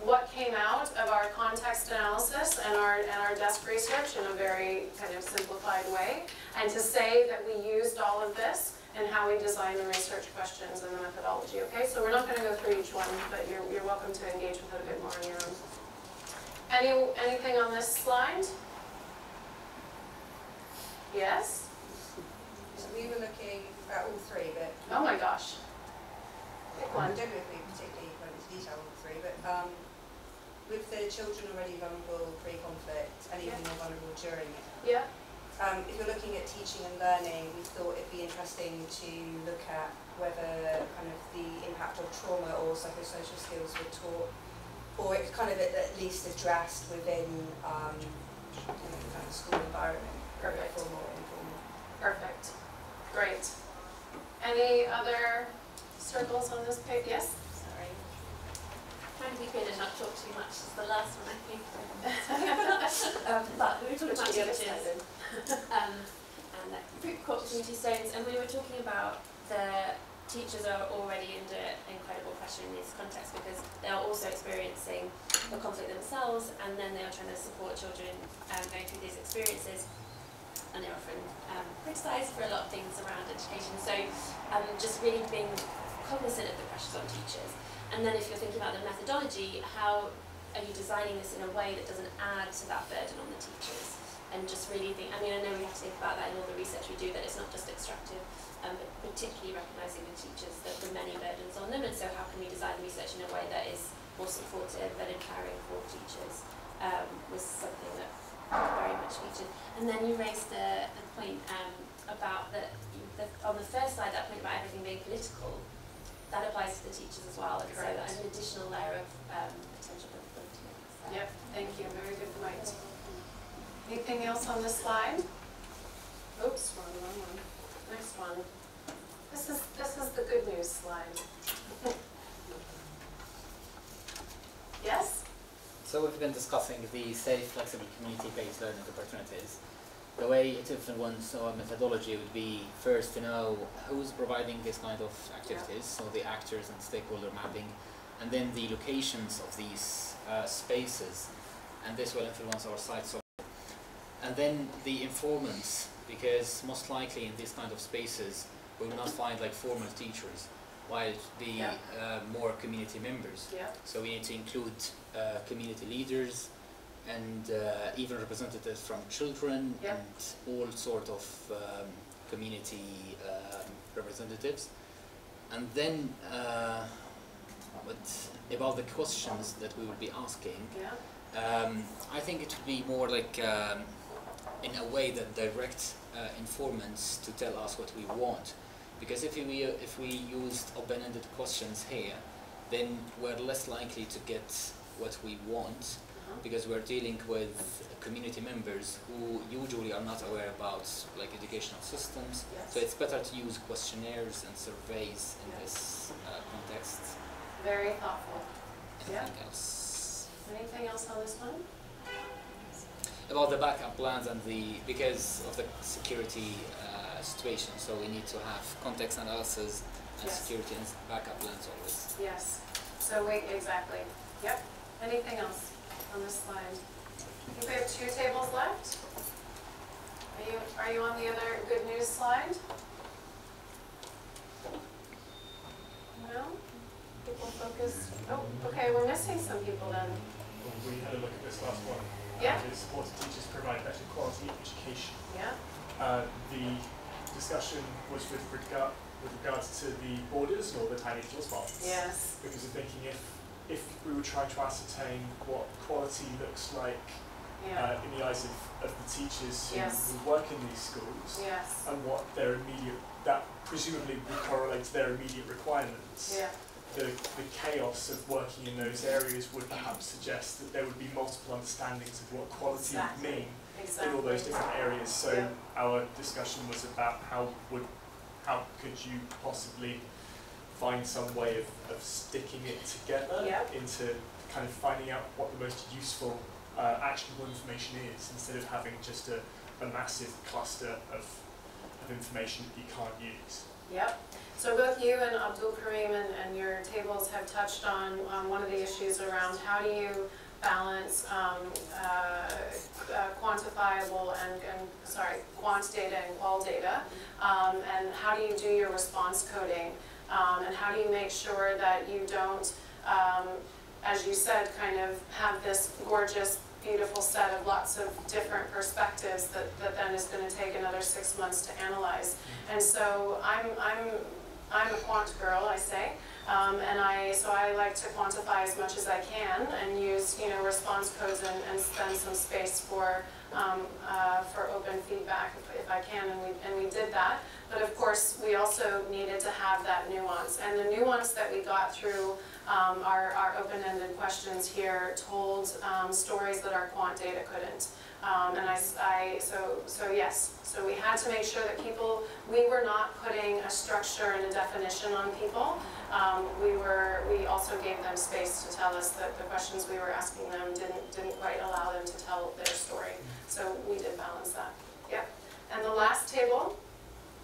what came out of our context analysis and our desk research in a very kind of simplified way, and to say that we used all of this and how we designed the research questions and the methodology. Okay, so we're not going to go through each one, but you're welcome to engage with it a bit more on your own. Anything on this slide? Yes? So we were looking at all three, but... Oh my gosh. Pick one. I don't know if we particularly went into detail on all three, but with the children already vulnerable pre-conflict and even more vulnerable during it, Yeah. if you're looking at teaching and learning, we thought it'd be interesting to look at whether kind of the impact of trauma or psychosocial skills were taught, or it's kind of at least addressed within kind of school environment. Perfect. Formal or informal. Perfect. Great. Any other circles on this page? Yes? Sorry. Trying to keep in and not talk too much is the last one, I think. But we were talking about teachers and group core community stones, and we were talking about the teachers are already under incredible pressure in this context because they are also experiencing the conflict themselves, and then they are trying to support children going through these experiences, and they're often criticised for a lot of things around education. So just really being cognizant of the pressures on teachers. And then if you're thinking about the methodology, how are you designing this in a way that doesn't add to that burden on the teachers? And just really think, I mean, I know we have to think about that in all the research we do, that it's not just extractive, but particularly recognising the teachers, the many burdens on them, and so how can we design the research in a way that is more supportive and empowering for teachers, was something that very much featured. And then you raised the point about on the first slide, that point about everything being political, that applies to the teachers as well, and so that's an additional layer of potential political. So. Yep, thank you, very good point. Anything else on this slide? Oops, wrong one. Next one. This is the good news slide. Yes? So we've been discussing the safe, flexible, community-based learning opportunities. The way it influences our methodology would be first to know who's providing this kind of activities, so the actors and stakeholder mapping, and then the locations of these spaces, and this will influence our sites. And then the informants, because most likely in these kind of spaces we will not find like formal teachers, while it would be more community members. So we need to include community leaders, and even representatives from children and all sort of community representatives. And then about the questions that we will be asking, I think it would be more like in a way that direct informants to tell us what we want. Because if we used open-ended questions here, then we're less likely to get what we want, because we're dealing with community members who usually are not aware about like educational systems. So it's better to use questionnaires and surveys in this context. Very thoughtful. Anything else? Anything else on this one? About the backup plans and because of the security situation, so we need to have context analysis and security and backup plans always. Yes. So exactly. Yep. Anything else on this slide? I think we have 2 tables left. Are you on the other good news slide? No? People focused. Oh, okay, we're missing some people then. Well, we had a look at this last one. Supported teachers provide better quality education. The discussion was with regards to the borders or the tiny floor spots. Yes. Because of thinking if we were trying to ascertain what quality looks like in the eyes of the teachers who work in these schools, and what their that presumably would correlate to their immediate requirements, the chaos of working in those areas would perhaps suggest that there would be multiple understandings of what quality would mean in all those different areas. So our discussion was about how could you possibly find some way of sticking it together into kind of finding out what the most useful actionable information is, instead of having just a massive cluster of information that you can't use. Yep. So both you and Abdul Karim and your tables have touched on one of the issues around how do you balance quantifiable and quant data and qual data, and how do you do your response coding, and how do you make sure that you don't, as you said, kind of have this gorgeous, beautiful set of lots of different perspectives that then is going to take another 6 months to analyze. And so I'm a quant girl, I say, so I like to quantify as much as I can and use response codes and spend some space for open feedback if I can, and we did that. But of course, we also needed to have that nuance, and the nuance that we got through our open-ended questions here told stories that our quant data couldn't. So we had to make sure that we were not putting a structure and a definition on people. We also gave them space to tell us that the questions we were asking them didn't quite allow them to tell their story. So we did balance that. Yep. And the last table,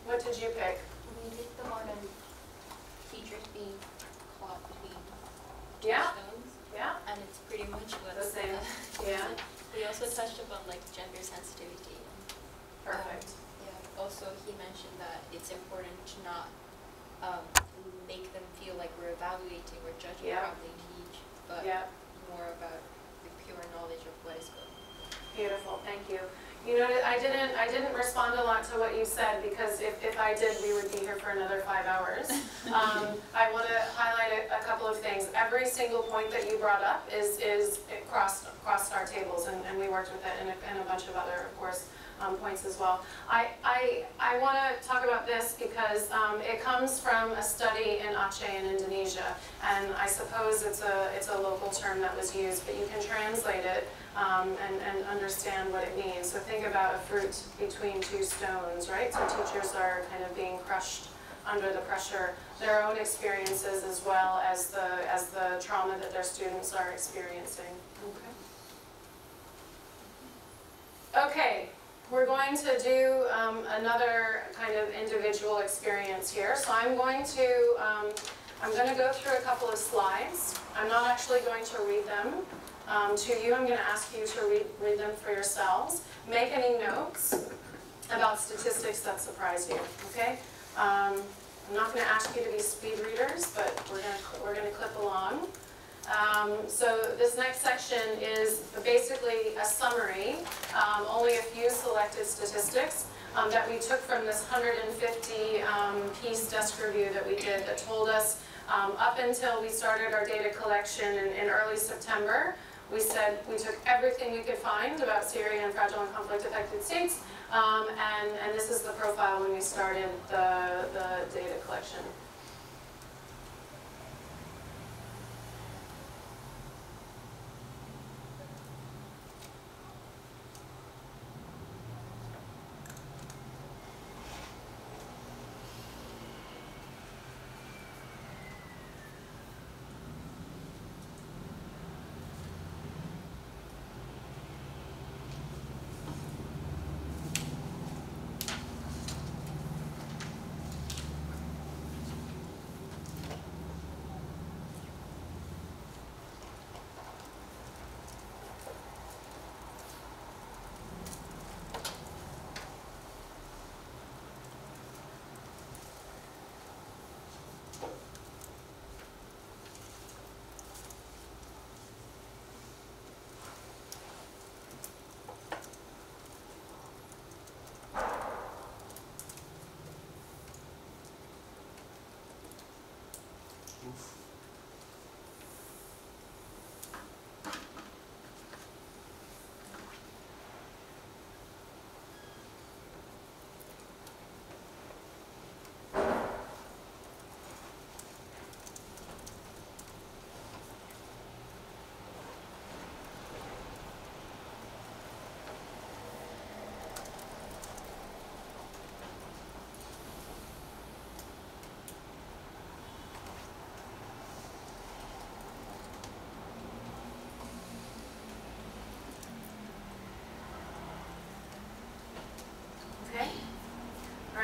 what did you pick? We did the one on teachers being caught between two Yeah. stones. Yeah. And it's pretty much what The same. Yeah. We also touched upon like gender sensitivity. Perfect. Yeah. Also, he mentioned that it's important to not make them feel like we're evaluating or judging how they teach, but more about the pure knowledge of what is going on. Beautiful. Thank you. You know, I didn't respond a lot to what you said, because if I did, we would be here for another 5 hours. I want to highlight a couple of things. Every single point that you brought up is crossed our tables, and we worked with it and a bunch of other, of course, points as well. I want to talk about this because it comes from a study in Aceh in Indonesia, and I suppose it's a local term that was used, but you can translate it and understand what it means. So think about a fruit between two stones, right? So teachers are kind of being crushed under the pressure, their own experiences as well as the trauma that their students are experiencing. Okay, we're going to do another kind of individual experience here. So I'm going to go through a couple of slides. I'm not actually going to read them to you. I'm going to ask you to read them for yourselves. Make any notes about statistics that surprise you, okay? I'm not going to ask you to be speed readers, but we're going to clip along. So this next section is basically a summary, only a few selected statistics that we took from this 150-piece desk review that we did that told us up until we started our data collection in early September, we said we took everything we could find about Syria and fragile and conflict-affected states, and this is the profile when we started the data collection.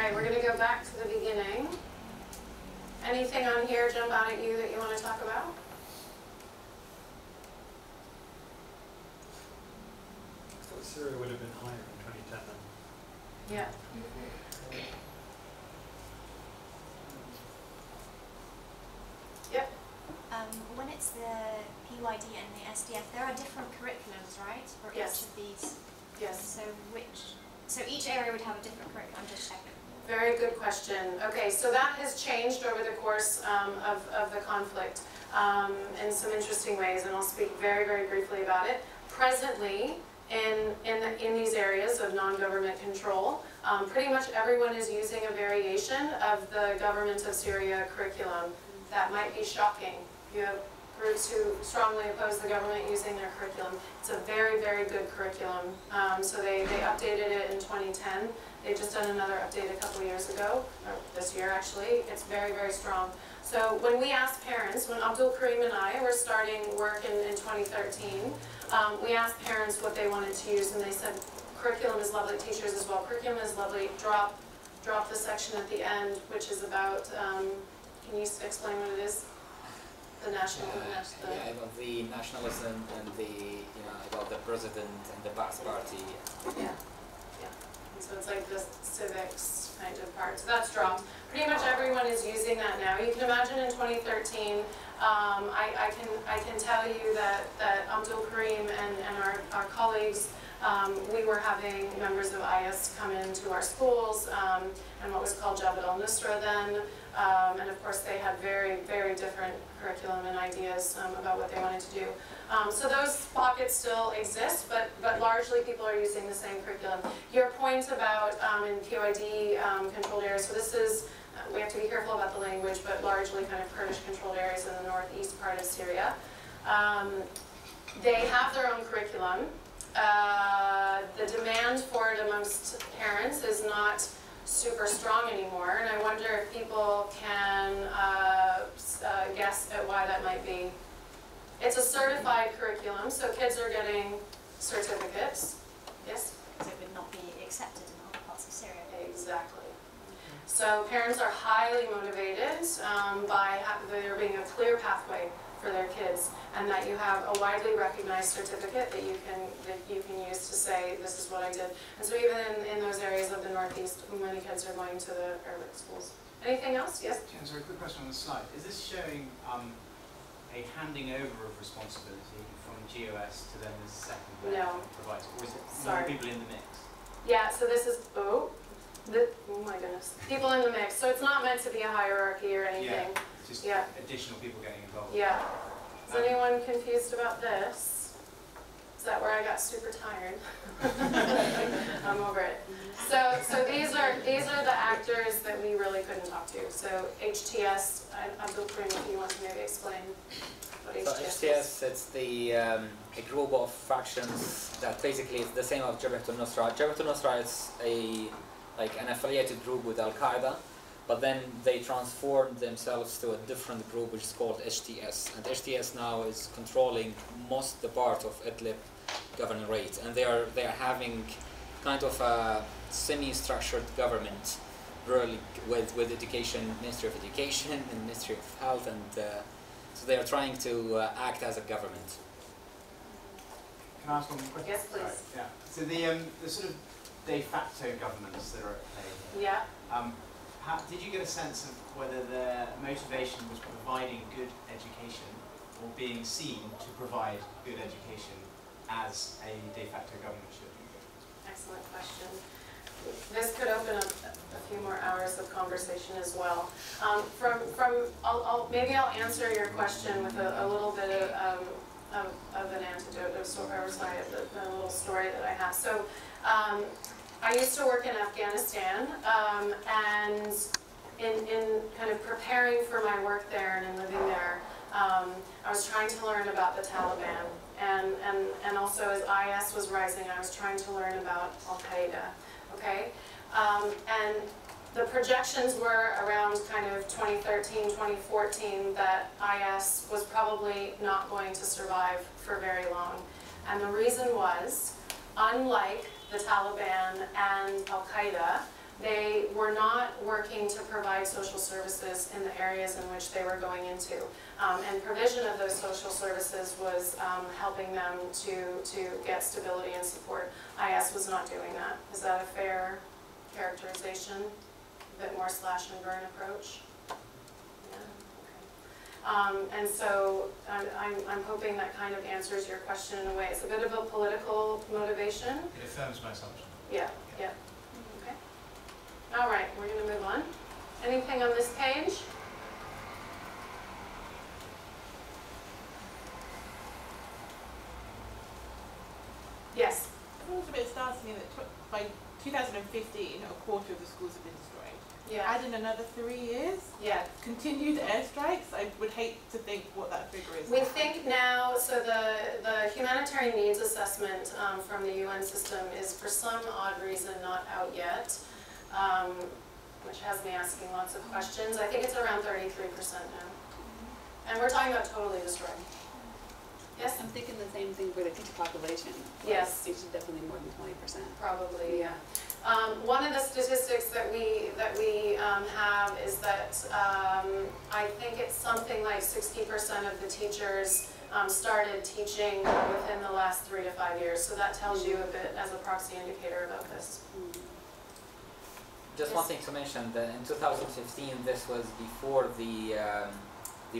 right, we're going to go back to the beginning. Anything on here jump out at you that you want to talk about? I thought Syria would have been higher in 2010 then. Yeah. Yep. When it's the PYD and the SDF, there are different curriculums, right, for Yes. each of these? Yes. So each area would have a different curriculum, I'm just checking. Very good question. Okay, so that has changed over the course of the conflict in some interesting ways, and I'll speak very, very briefly about it. Presently, in these areas of non-government control, pretty much everyone is using a variation of the government of Syria curriculum. That might be shocking. You have groups who strongly oppose the government using their curriculum. It's a very, very good curriculum. So they updated it in 2010. They've just done another update a couple years ago, or this year actually. It's very, very strong. So when we asked parents, when Abdul Karim and I were starting work in 2013, we asked parents what they wanted to use, and they said, curriculum is lovely, teachers as well. Curriculum is lovely, drop the section at the end, which is about, can you explain what it is? The national, yeah, about the nationalism and the, about the president and the Ba'ath party. Yeah, yeah. And so it's like the civics kind of part. So that's dropped. Pretty much everyone is using that now. You can imagine in 2013, I can tell you that Abdul Karim and our colleagues, we were having members of IS come into our schools and what was called Jabhat al-Nusra then. And of course they had very, very different curriculum and ideas about what they wanted to do. So those pockets still exist, but largely people are using the same curriculum. Your point about in PYD controlled areas, so this is, we have to be careful about the language, but largely kind of Kurdish controlled areas in the northeast part of Syria. They have their own curriculum. The demand for it amongst parents is not super strong anymore, and I wonder if people can guess at why that might be. It's a certified curriculum, so kids are getting certificates. Yes? So it would not be accepted in other parts of Syria. Exactly. So parents are highly motivated by there being a clear pathway for their kids, and that you have a widely recognized certificate that you can use to say, this is what I did. And so even in those areas of the northeast, many kids are going to the Arabic schools. Anything else? Yes? Jen, sorry, quick question on the slide. Is this showing a handing over of responsibility from GOS to then the second level provider? Or is it more people in the mix? Yeah, so this is, oh my goodness, people in the mix. So it's not meant to be a hierarchy or anything. Yeah, just additional people getting involved. Yeah. Is anyone confused about this? Is that where I got super tired? I'm over it. So these are the actors that we really couldn't talk to. So HTS, Abdul Karim, if you want to maybe explain what HTS is. HTS, it's the a group of factions that basically is the same as Jabhat al-Nusra. Jabhat al-Nusra is an affiliated group with Al-Qaeda, but then they transformed themselves to a different group which is called HTS. And HTS now is controlling most the part of Idlib governorate, and they are having kind of a semi-structured government, really with education, Ministry of Education and Ministry of Health, and so they are trying to act as a government. Can I ask one question? Yes, please. Right, yeah. So the sort of de facto governments that are at play here. Yeah. Did you get a sense of whether their motivation was providing good education or being seen to provide good education as a de facto government should? Excellent question. This could open up a few more hours of conversation as well. Maybe I'll answer your question with a little bit of an antidote, a little story that I have. So I used to work in Afghanistan, and in kind of preparing for my work there and in living there, I was trying to learn about the Taliban. And also as IS was rising, I was trying to learn about Al-Qaeda, okay? And the projections were around kind of 2013, 2014 that IS was probably not going to survive for very long. And the reason was, unlike the Taliban and Al-Qaeda, They were not working to provide social services in the areas in which they were going into. And provision of those social services was helping them to get stability and support. IS was not doing that. Is that a fair characterization? A bit more slash and burn approach? Yeah, okay. And so I'm hoping that kind of answers your question in a way. It's a bit of a political motivation. It affirms my assumption. Yeah, yeah. Okay. All right, we're going to move on. Anything on this page? Yes. It was a bit startling that by 2015, a quarter of the schools have been destroyed. Yeah. Add in another 3 years. Yeah. Continued airstrikes. I would hate to think what that figure is. We think now, so the humanitarian needs assessment from the UN system is for some odd reason not out yet, which has me asking lots of questions. I think it's around 33% now. And we're talking about totally destroyed. Yes? I'm thinking the same thing for the teacher population. Yes. It's definitely more than 20%. Probably, yeah. One of the statistics that we have is that I think it's something like 60% of the teachers started teaching within the last 3 to 5 years. So that tells you a bit as a proxy indicator about this. Just one thing to mention, that in 2015 this was before the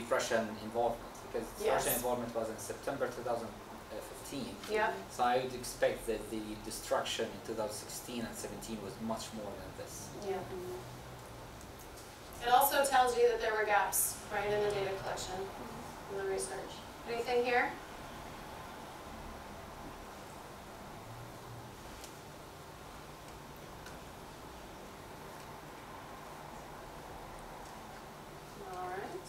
Russian involvement, because Russian involvement was in September 2015. Yeah. So I would expect that the destruction in 2016 and 17 was much more than this. Yeah. It also tells you that there were gaps, right, in the data collection, in the research. Anything here? All right.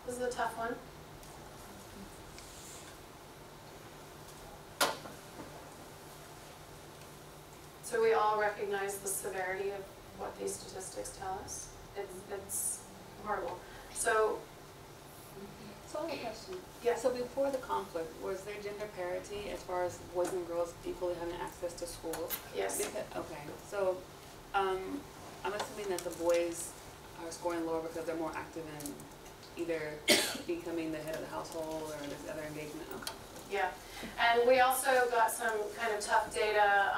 This is a tough one. So we all recognize the severity of what these statistics tell us. It's horrible. So I have a question. Yeah. So before the conflict, was there gender parity as far as boys and girls equally having access to schools? Yes. Okay. So I'm assuming that the boys are scoring lower because they're more active in either becoming the head of the household or this other engagement. Okay. Yeah. And we also got some kind of tough data,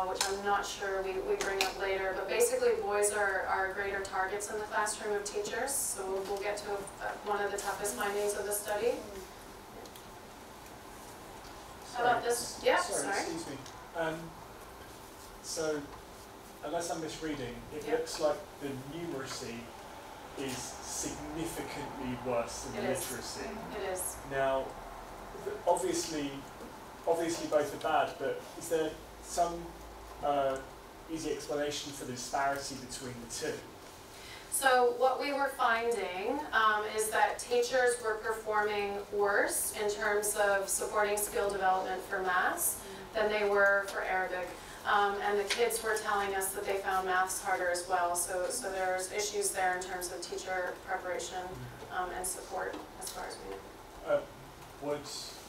which I'm not sure we bring up later, but basically boys are greater targets in the classroom of teachers, so we'll get to one of the toughest findings of the study. How about this? Yeah, sorry. Excuse me. So, unless I'm misreading, it looks like the numeracy is significantly worse than the literacy. It is. Now, obviously both are bad, but is there some easy explanation for the disparity between the two? So what we were finding is that teachers were performing worse in terms of supporting skill development for maths than they were for Arabic. And the kids were telling us that they found maths harder as well. So there's issues there in terms of teacher preparation and support as far as we know. Would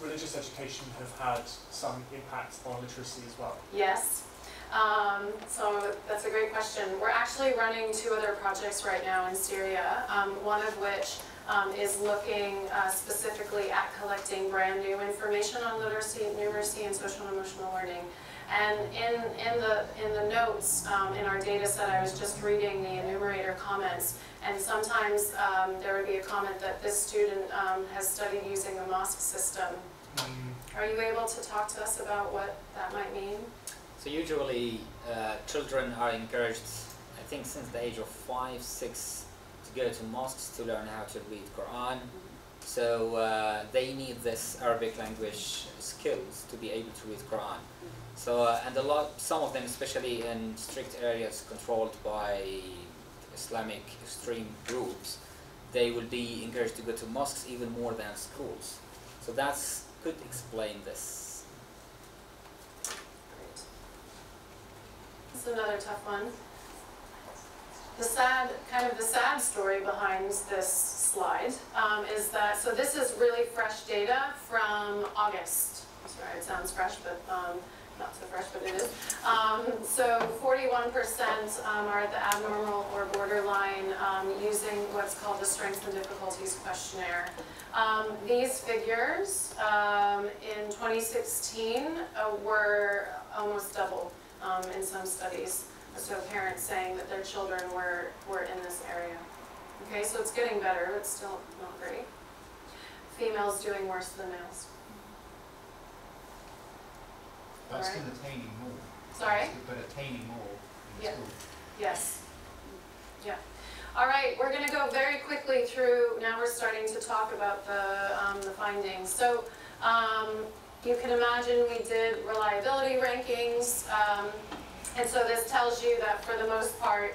religious education have had some impact on literacy as well? Yes. So that's a great question. We're actually running 2 other projects right now in Syria, one of which is looking specifically at collecting brand new information on literacy, numeracy, and social and emotional learning. And in the notes in our data set, I was just reading the enumerator comments, and sometimes there would be a comment that this student has studied using the mosque system. Are you able to talk to us about what that might mean? So usually children are encouraged, I think since the age of 5, 6, to go to mosques to learn how to read Quran. So they need this Arabic language skills to be able to read Quran. So and some of them, especially in strict areas controlled by Islamic extreme groups, they will be encouraged to go to mosques even more than schools. So that's could explain this. Great. This is another tough one. The sad story behind this slide is that, so this is really fresh data from August. Sorry, it sounds fresh, but not so fresh, but it is. So 41% are at the abnormal or borderline using what's called the Strengths and Difficulties Questionnaire. These figures in 2016 were almost double in some studies. So parents saying that their children were in this area. Okay, so it's getting better, but still not great. Females doing worse than males. But still attaining more. Sorry? But attaining more in Yeah. school. Yes. Yeah. All right, we're going to go very quickly through. Now we're starting to talk about the findings. So you can imagine we did reliability rankings. And so this tells you that for the most part,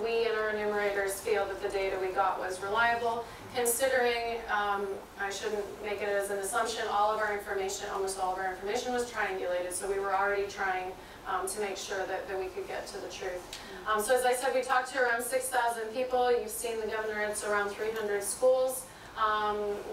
we and our enumerators feel that the data we got was reliable. Considering, I shouldn't make it as an assumption, all of our information, almost all of our information was triangulated, so we were already trying to make sure that we could get to the truth. So as I said, we talked to around 6,000 people. You've seen the governorates around 300 schools.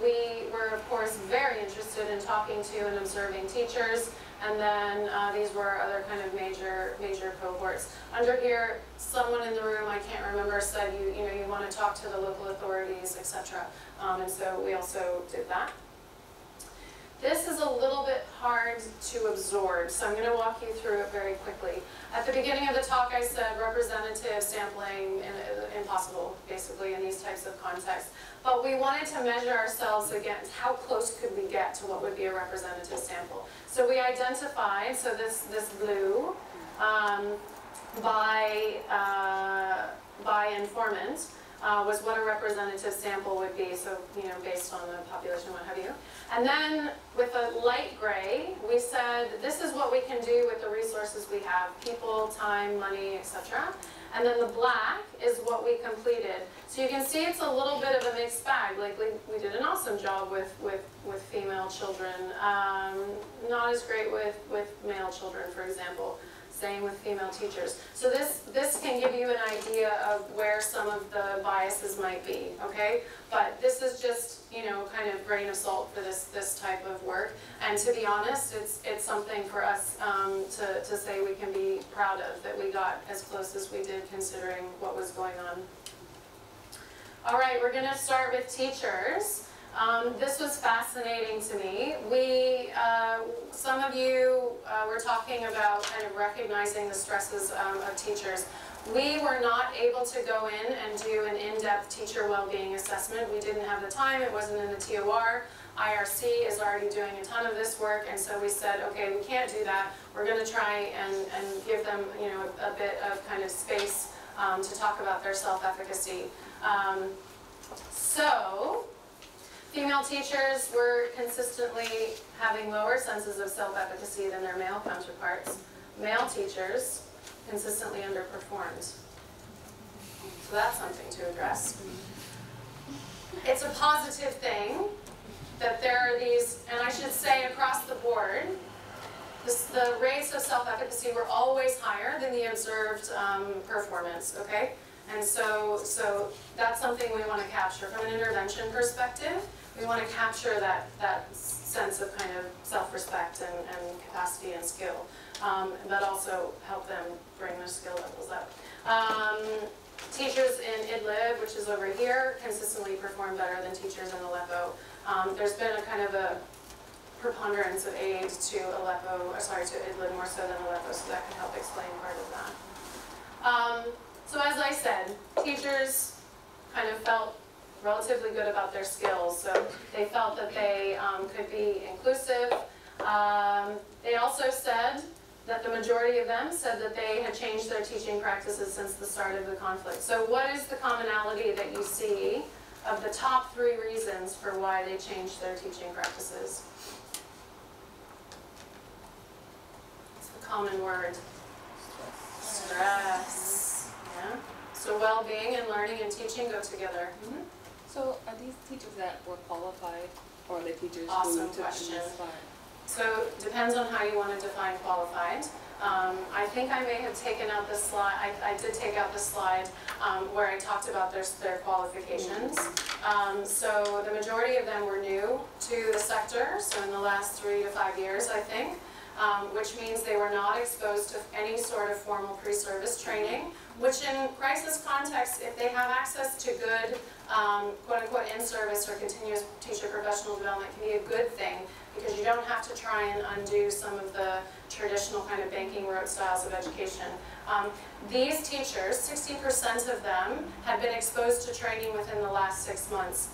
We were, of course, very interested in talking to and observing teachers. And then these were our other kind of major cohorts. Under here, someone in the room, I can't remember, said you want to talk to the local authorities, etc. And so we also did that. This is a little bit hard to absorb, so I'm going to walk you through it very quickly. At the beginning of the talk, I said representative sampling impossible, basically, in these types of contexts. But we wanted to measure ourselves against how close could we get to what would be a representative sample. So we identified, so this blue, by informant, was what a representative sample would be, so based on the population, what have you. And then with a light gray, we said this is what we can do with the resources we have, people, time, money, etc. And then the black is what we completed. So you can see it's a little bit of a mixed bag. Like we did an awesome job with female children, not as great with male children, for example. Same with female teachers. So this can give you an idea of where some of the biases might be, okay? But this is just, kind of grain of salt for this type of work. And to be honest, it's something for us to say we can be proud of, that we got as close as we did considering what was going on. All right, we're going to start with teachers. This was fascinating to me. Some of you were talking about kind of recognizing the stresses of teachers. We were not able to go in and do an in-depth teacher well-being assessment. We didn't have the time. It wasn't in the TOR. IRC is already doing a ton of this work, and so we said, okay, we can't do that. We're going to try and give them, a bit of kind of space to talk about their self-efficacy. Female teachers were consistently having lower senses of self-efficacy than their male counterparts. Male teachers consistently underperformed. So that's something to address. It's a positive thing that there are these, and I should say across the board, the rates of self-efficacy were always higher than the observed performance, okay? And so that's something we want to capture. From an intervention perspective, we want to capture that sense of kind of self-respect and capacity and skill, but also help them bring their skill levels up. Teachers in IDLib, which is over here, consistently perform better than teachers in Aleppo. There's been a kind of a preponderance of aid to IDLib more so than Aleppo, so that can help explain part of that. So as I said, teachers kind of felt relatively good about their skills, so they felt that they could be inclusive. They also said that the majority of them said that they had changed their teaching practices since the start of the conflict. So what is the commonality that you see of the top 3 reasons for why they changed their teaching practices? It's the common word. Stress. Yeah. So well-being and learning and teaching go together. Mm-hmm. So are these teachers that were qualified, or are they teachers awesome who took question. inspired? So depends on how you want to define qualified. I think I may have taken out this slide. I did take out the slide where I talked about their qualifications. So the majority of them were new to the sector, so in the last 3 to 5 years, I think. which means they were not exposed to any sort of formal pre-service training, which in crisis context, if they have access to good, quote-unquote, in-service or continuous teacher professional development, can be a good thing, because you don't have to try and undo some of the traditional kind of banking rote styles of education. These teachers, 60% of them had been exposed to training within the last 6 months.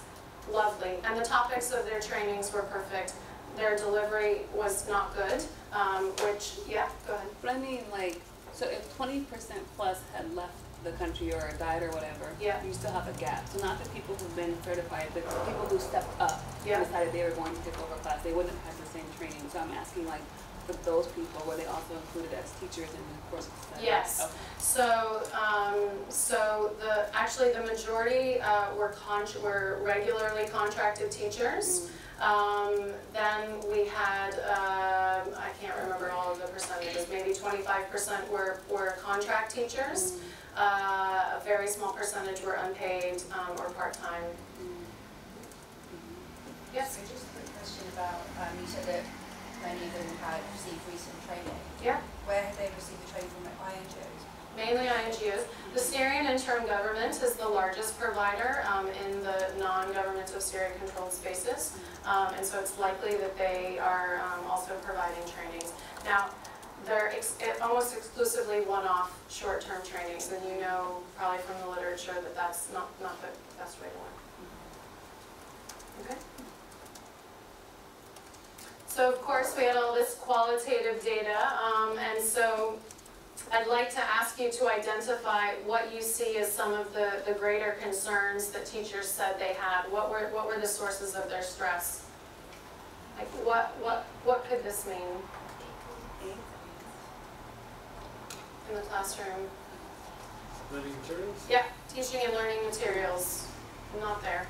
Lovely. And the topics of their trainings were perfect. Their delivery was not good, which, yeah, go ahead. But I mean, like, so if 20% plus had left the country or died or whatever, yeah, you still have a gap. So not the people who've been certified, but the people who stepped up and decided they were going to take over class, they wouldn't have had the same training. So I'm asking, like, for those people, were they also included as teachers in the course of study? Yes. Okay. So actually the majority were regularly contracted teachers. Then we had, I can't remember all of the percentages, maybe 25% were contract teachers. A very small percentage were unpaid or part-time. Yes? So just a quick question about, you said that many of them had received recent training. Yeah. Where had they received the training from, like INGOs? Mainly INGOs. The Syrian interim government is the largest provider in the non-government of Syria controlled spaces. And so it's likely that they are also providing trainings. Now, they're almost exclusively one-off short-term trainings, and you know probably from the literature that that's not the best way to learn. Okay? So of course we had all this qualitative data, and so I'd like to ask you to identify what you see as some of the greater concerns that teachers said they had. What were the sources of their stress? Like what could this mean in the classroom? Learning materials? Yeah, teaching and learning materials. Not there.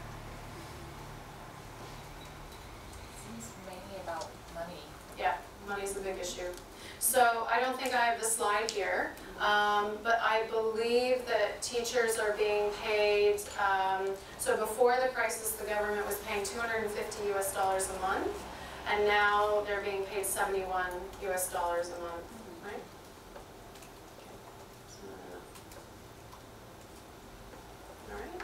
Seems mainly about money. Yeah, money's the big issue. So I don't think I have the slide here, but I believe that teachers are being paid, so before the crisis the government was paying $250 a month, and now they're being paid $71 a month, right? All right.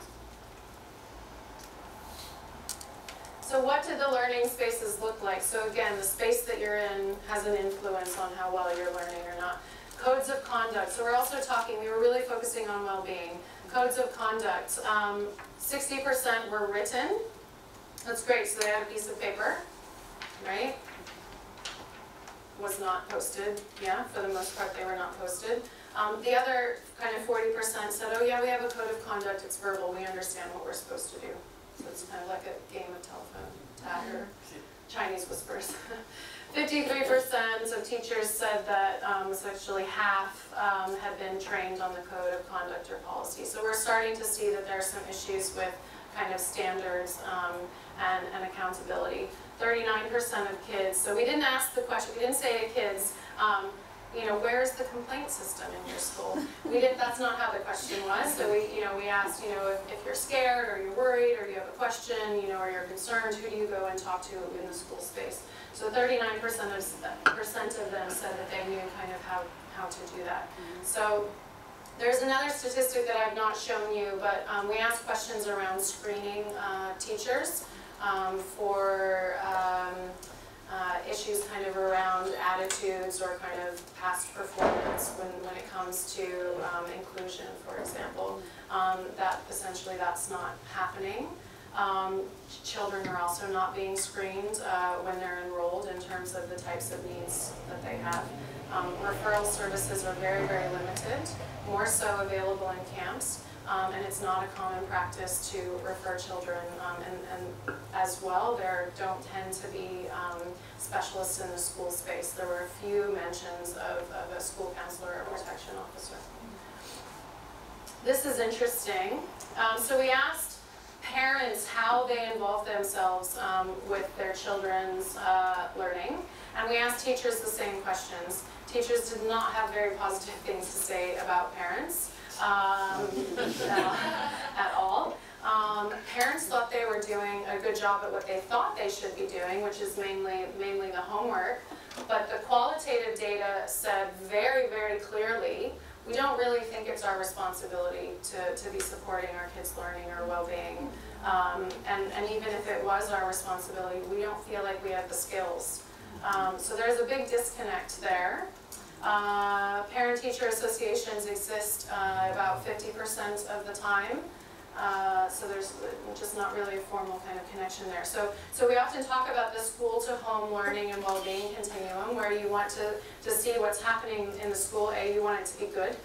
So what did the learning spaces look like? So again, the space that you're in has an influence on how well you're learning or not. Codes of conduct. So we're also talking, we were really focusing on well-being. Codes of conduct. 60% were written. That's great. So they had a piece of paper, right? Was not posted. Yeah, for the most part they were not posted. The other kind of 40% said, oh yeah, we have a code of conduct. It's verbal. We understand what we're supposed to do. So it's kind of like a game of telephone tag or Chinese whispers. 53% of teachers said that essentially half had been trained on the code of conduct or policy. So we're starting to see that there are some issues with kind of standards and accountability. 39% of kids, so we didn't ask the question, we didn't say to kids, you know, where's the complaint system in your school? We didn't, that's not how the question was. So we asked, if you're scared or you're worried or you have a question, or you're concerned, who do you go and talk to in the school space? So 39% of them said that they knew kind of how to do that. So there's another statistic that I've not shown you, but we asked questions around screening teachers for issues kind of around attitudes or kind of past performance when it comes to inclusion, for example. That essentially that's not happening. Children are also not being screened when they're enrolled in terms of the types of needs that they have. Referral services are very, very limited, more so available in camps. And it's not a common practice to refer children, and as well, there don't tend to be specialists in the school space. There were a few mentions of a school counselor or protection officer. This is interesting. So we asked parents how they involve themselves with their children's learning, and we asked teachers the same questions. Teachers did not have very positive things to say about parents. At all. Parents thought they were doing a good job at what they thought they should be doing, which is mainly the homework. But the qualitative data said very, very clearly, we don't really think it's our responsibility to be supporting our kids' learning or well-being. And even if it was our responsibility, we don't feel like we have the skills. So there's a big disconnect there. Parent-teacher associations exist about 50% of the time. So there's just not really a formal kind of connection there. So we often talk about the school-to-home learning and well-being continuum, where you want to see what's happening in the school. You want it to be good.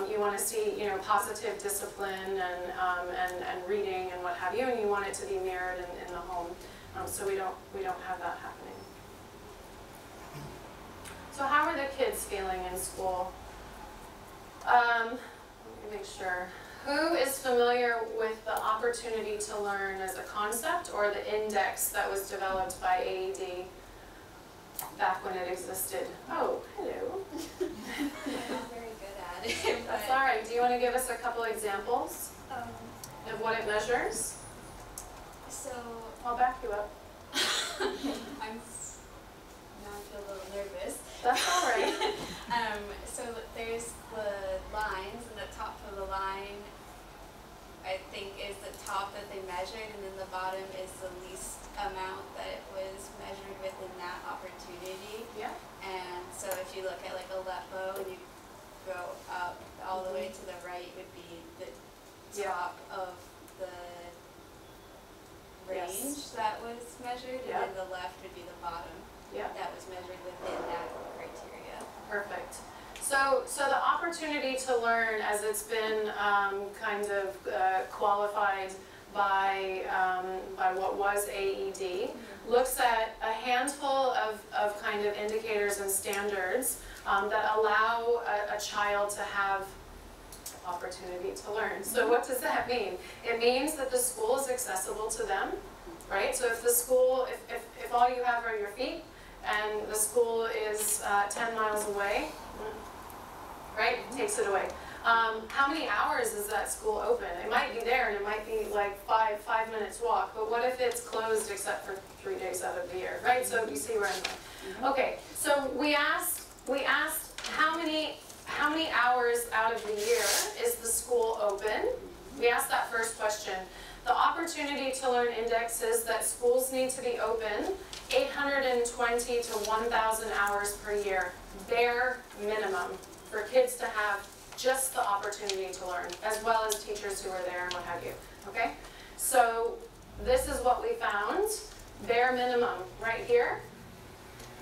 You want to see, you know, positive discipline and reading and what have you, and you want it to be mirrored in the home. So we don't have that happening. So how are the kids feeling in school? Let me make sure. Who is familiar with the opportunity to learn as a concept or the index that was developed by AED back when it existed? Oh, hello. I'm very good at it. That's all right. Do you want to give us a couple examples of what it measures? So I'll back you up. Now I feel a little nervous. That's all right. So there's the lines, and the top of the line, I think, is the top that they measured, and then the bottom is the least amount that was measured within that opportunity. Yeah. And so if you look at like a LEPO and you go up all the way to the right would be the top of the range that was measured, and then the left would be the bottom that was measured within that criteria. Perfect. So the opportunity to learn, as it's been kind of qualified by what was AED, looks at a handful of kind of indicators and standards that allow a child to have opportunity to learn. So what does that mean? It means that the school is accessible to them, right? So if the school, if all you have are your feet, and the school is 10 miles away, right? Takes it away. How many hours is that school open? It might be there and it might be like five minutes walk, but what if it's closed except for 3 days out of the year, right? So you see where I'm going. Okay, so we asked how many hours out of the year is the school open? We asked that first question. The opportunity to learn index says that schools need to be open 820 to 1,000 hours per year, bare minimum, for kids to have just the opportunity to learn, as well as teachers who are there and what have you, okay? So this is what we found, bare minimum, right here.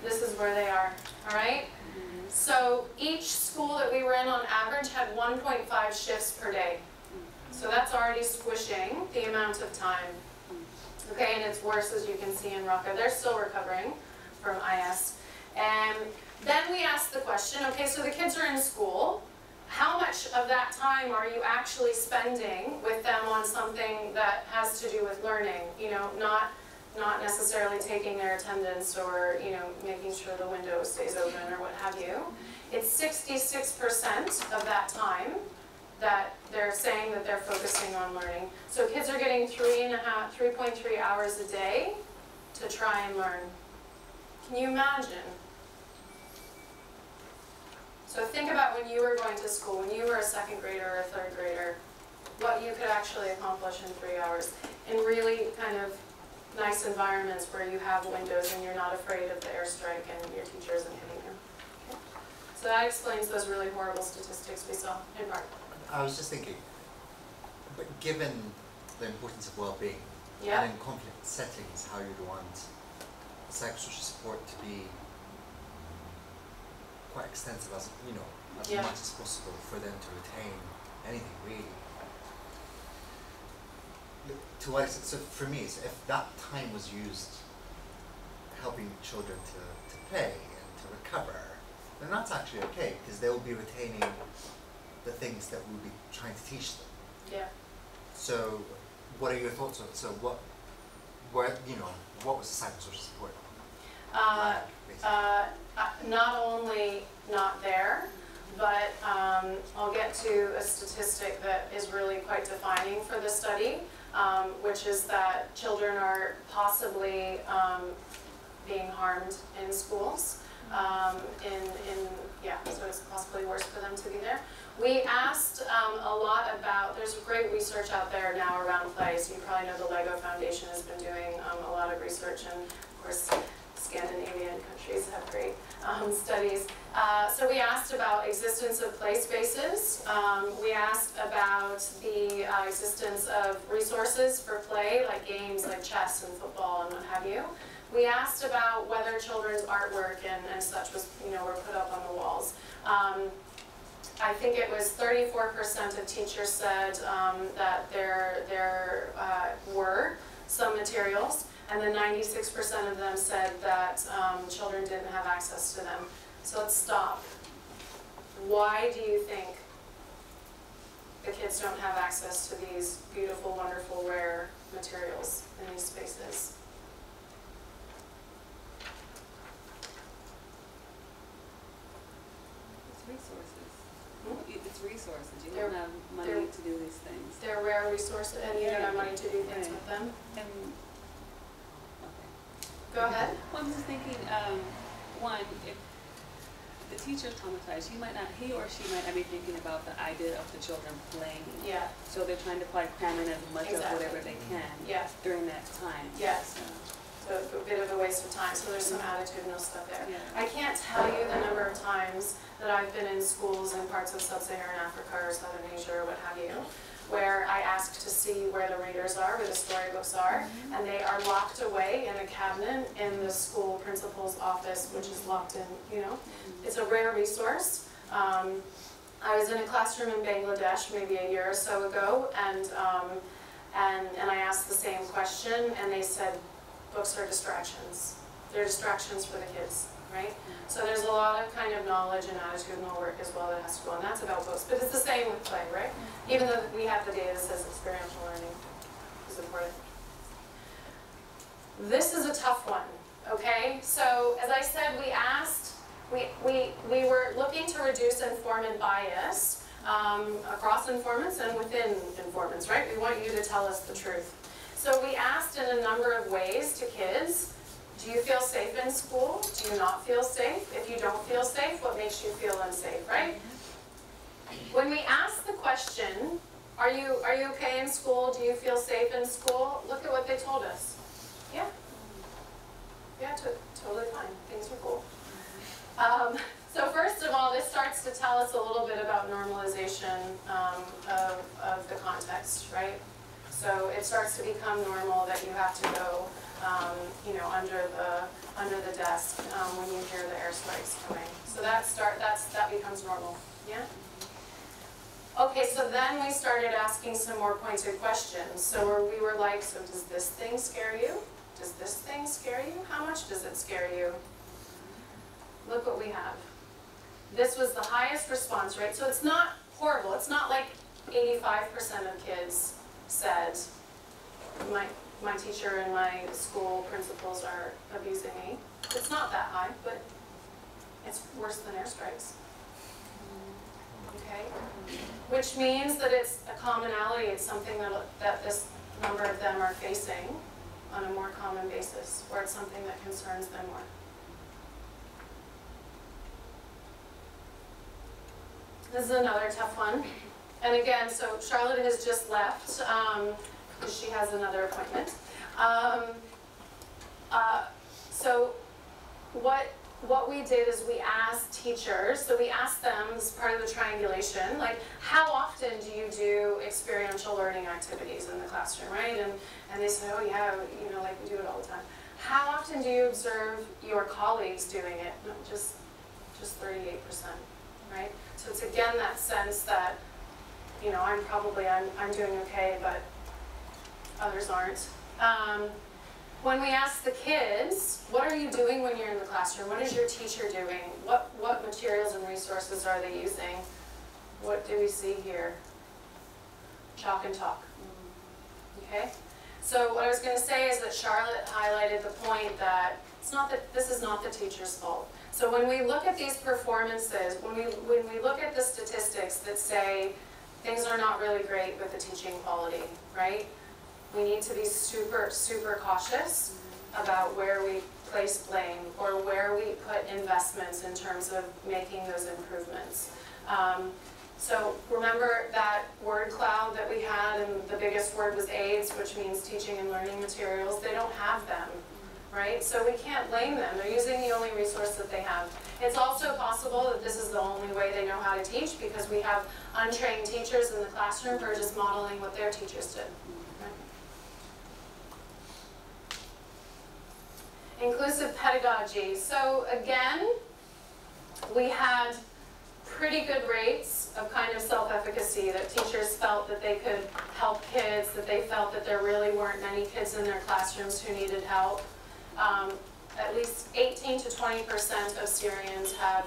This is where they are, all right? So each school that we were in on average had 1.5 shifts per day. So that's already squishing the amount of time. Okay, and it's worse, as you can see in Raqqa. They're still recovering from IS. And then we asked the question, okay, so the kids are in school. How much of that time are you actually spending with them on something that has to do with learning? You know, not necessarily taking their attendance or, you know, making sure the window stays open or what have you. It's 66% of that time that they're saying that they're focusing on learning. So kids are getting 3.3 hours a day to try and learn. Can you imagine? So think about when you were going to school, when you were a second grader or a third grader, what you could actually accomplish in 3 hours in really kind of nice environments where you have windows and you're not afraid of the airstrike and your teacher isn't hitting you. Okay. So that explains those really horrible statistics we saw in Mark. I was just thinking, but given the importance of well-being, yeah, and in conflict settings, how you'd want psychosocial support to be quite extensive, as you know, as much as possible for them to retain anything really. To what extent? So for me, so if that time was used helping children to play and to recover, then that's actually okay, because they will be retaining the things that we'll be trying to teach them. Yeah. So, what are your thoughts on it? So, what was the psychosocial support? Not only not there, but I'll get to a statistic that is really quite defining for the study, which is that children are possibly being harmed in schools. So it's possibly worse for them to be there. We asked a lot about, there's great research out there now around play, so you probably know the LEGO Foundation has been doing a lot of research, and of course Scandinavian countries have great studies. So we asked about existence of play spaces. We asked about the existence of resources for play, like games like chess and football and what have you. We asked about whether children's artwork and such was, were put up on the walls. I think it was 34% of teachers said that there were some materials, and then 96% of them said that children didn't have access to them. So let's stop. Why do you think the kids don't have access to these beautiful, wonderful, rare materials in these spaces? It's resources. It's resources. You don't have money to do these things. They're rare resources, and you don't have money to do things with them. And Go ahead. Well, I'm just thinking, one, if the teacher's traumatized, he or she might not be thinking about the idea of the children playing. Yeah. So they're trying to cram in as much of whatever they can during that time. Yes. So a bit of a waste of time. So there's some attitudinal stuff there. I can't tell you the number of times that I've been in schools in parts of sub-Saharan Africa or Southern Asia or what have you, where I ask to see where the readers are, where the storybooks are, and they are locked away in a cabinet in the school principal's office, which is locked in, It's a rare resource. I was in a classroom in Bangladesh maybe a year or so ago, and I asked the same question, and they said, books are distractions. They're distractions for the kids, right? So there's a lot of kind of knowledge and attitudinal work as well that has to go, and that's about books. But it's the same with play, right? Even though we have the data that says experiential learning is important. This is a tough one, okay? So as I said, we asked, we were looking to reduce informant bias across informants and within informants, right? We want you to tell us the truth. So we asked in a number of ways to kids, do you feel safe in school? Do you not feel safe? If you don't feel safe, what makes you feel unsafe, right? When we asked the question, are you okay in school? Do you feel safe in school? Look at what they told us. Yeah. Yeah, totally fine. Things are cool. So first of all, this starts to tell us a little bit about normalization of the context, right? So it starts to become normal that you have to go, under the desk when you hear the airstrikes coming. So that becomes normal. Yeah. Okay, so then we started asking some more pointed questions. So we were like, so does this thing scare you? Does this thing scare you? How much does it scare you? Look what we have. This was the highest response rate. So it's not horrible. It's not like 85% of kids said, my teacher and my school principals are abusing me. It's not that high, but it's worse than airstrikes. Okay? Which means that it's a commonality. It's something that this number of them are facing on a more common basis, or it's something that concerns them more. This is another tough one. And again, so Charlotte has just left because she has another appointment. So what we did is we asked teachers, so we asked them as part of the triangulation, like, how often do you do experiential learning activities in the classroom, right? And they said, oh yeah, like we do it all the time. How often do you observe your colleagues doing it? No, just 38%, right? So it's again that sense that, I'm doing okay, but others aren't. When we ask the kids, what are you doing when you're in the classroom? What is your teacher doing? What materials and resources are they using? What do we see here? Chalk and talk. Okay? So what I was going to say is that Charlotte highlighted the point that this is not the teacher's fault. So when we look at these performances, when we look at the statistics that say things are not really great with the teaching quality, right? We need to be super, super cautious about where we place blame or where we put investments in terms of making those improvements. So remember that word cloud that we had, and the biggest word was AIDS, which means teaching and learning materials. They don't have them, right? So we can't blame them. They're using the only resource that they have. It's also possible that this is the only way they know how to teach, because we have untrained teachers in the classroom who are just modeling what their teachers did. Right? Inclusive pedagogy. So again, we had pretty good rates of kind of self-efficacy, that teachers felt that they could help kids, that they felt that there really weren't many kids in their classrooms who needed help. At least 18 to 20% of Syrians had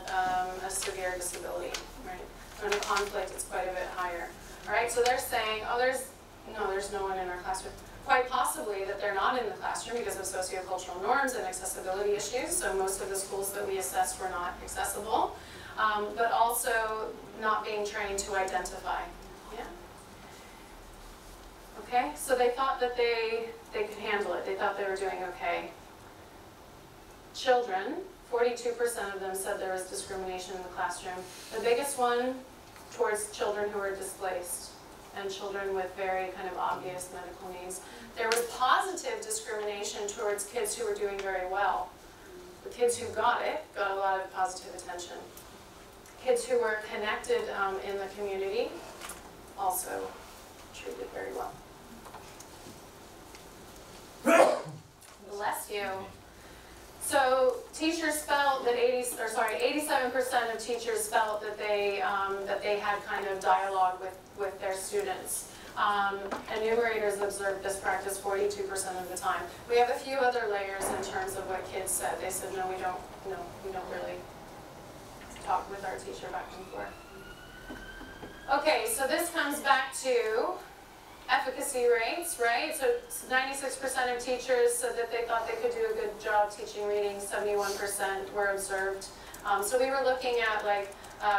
a severe disability, right? In a conflict, it's quite a bit higher. All right, so they're saying, oh, there's no one in our classroom. Quite possibly that they're not in the classroom because of sociocultural norms and accessibility issues, so most of the schools that we assessed were not accessible. But also not being trained to identify. Yeah. Okay, so they thought that they could handle it. They thought they were doing okay. Children, 42% of them said there was discrimination in the classroom. The biggest one towards children who were displaced and children with very kind of obvious medical needs. There was positive discrimination towards kids who were doing very well. The kids who got it got a lot of positive attention. Kids who were connected in the community also treated very well. Bless you. So teachers felt that 87% of teachers felt that they had kind of dialogue with their students. Enumerators observed this practice 42% of the time. We have a few other layers in terms of what kids said. They said, no, we don't really talk with our teacher back and forth. Okay, so this comes back to efficacy rates, right? So 96% of teachers said that they thought they could do a good job teaching reading. 71% were observed. So we were looking at like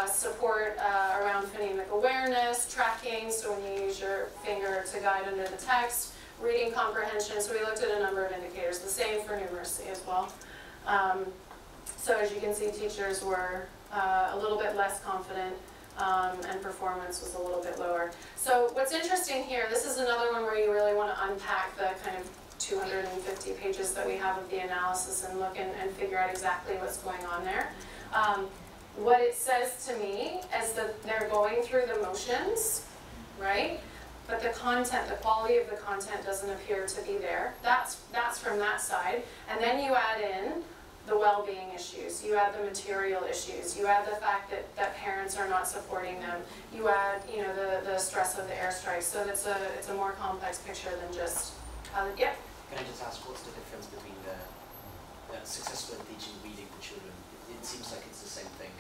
support around phonemic awareness, tracking, so when you use your finger to guide under the text, reading comprehension. So we looked at a number of indicators. The same for numeracy as well. So as you can see, teachers were a little bit less confident, and performance was a little bit lower. So what's interesting here, this is another one where you really want to unpack the kind of 250 pages that we have of the analysis and look and figure out exactly what's going on there. What it says to me is that they're going through the motions, right? But the content, the quality of the content doesn't appear to be there. That's from that side. And then you add in the well-being issues, you add the material issues, you add the fact that parents are not supporting them, you add the stress of the airstrikes. So it's a more complex picture than just, yeah? Can I just ask, what's the difference between the successful at teaching reading to children? It seems like it's the same thing.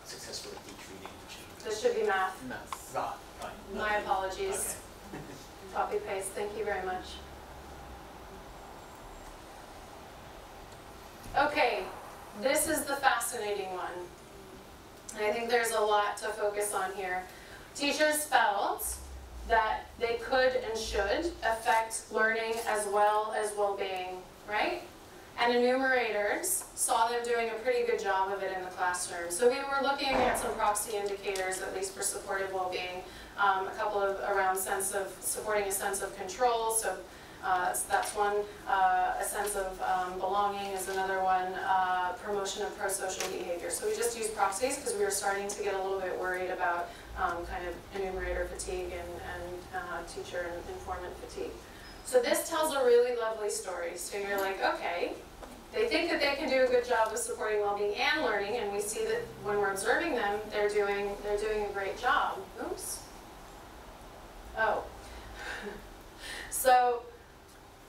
Successful at teach reading to children. This should be math. Math. Right. My apologies. Okay. Copy paste. Thank you very much. Okay, this is the fascinating one. And I think there's a lot to focus on here. Teachers felt that they could and should affect learning as well as well-being, right? And enumerators saw them doing a pretty good job of it in the classroom. So we were looking at some proxy indicators, at least for supportive well-being, a couple of around supporting a sense of control. So that's one. A sense of belonging is another one. Promotion of pro-social behavior. So we just used proxies because we were starting to get a little bit worried about kind of enumerator fatigue and teacher and informant fatigue. So this tells a really lovely story. So you're like, okay, they think that they can do a good job of supporting well-being and learning, and we see that when we're observing them, they're doing a great job. Oops. Oh. So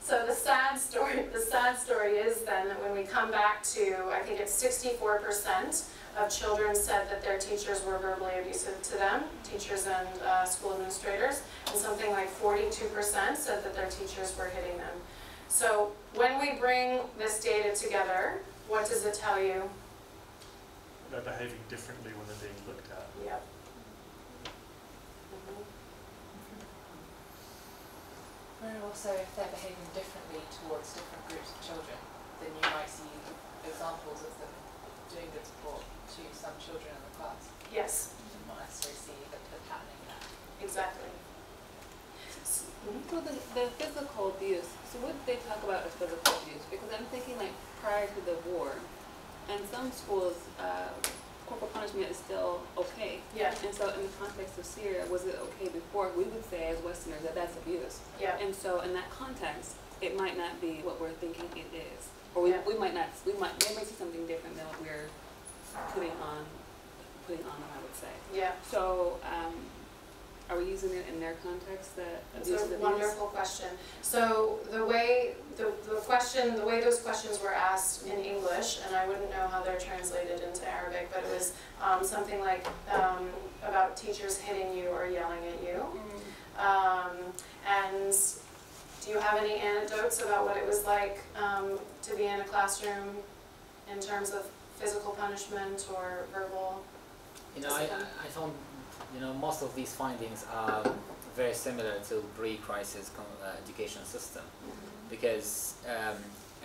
the sad story is then that when we come back to, I think it's 64% of children said that their teachers were verbally abusive to them, teachers and school administrators, and something like 42% said that their teachers were hitting them. So when we bring this data together, what does it tell you? They're behaving differently when they're being looked at. Yep. also if they're behaving differently towards different groups of children, then you might see examples of them doing good support to some children in the class. Yes. You not necessarily see the pattern in that. Exactly. So the physical abuse, so what did they talk about as physical abuse? Because I'm thinking like prior to the war, in some schools, corporal punishment is still okay. Yeah. And so in the context of Syria, was it okay before? We would say as Westerners that that's abuse. Yeah. And so in that context, it might not be what we're thinking it is. Or we might not, they might see something different than what we're putting on them, I would say. Yeah. So, are we using it in their context that That's a wonderful question. So the way the way those questions were asked in English, and I wouldn't know how they're translated into Arabic, but it was something like about teachers hitting you or yelling at you. And do you have any anecdotes about what it was like to be in a classroom in terms of physical punishment or verbal? You know, I found, you know, most of these findings are very similar to pre-crisis education system, because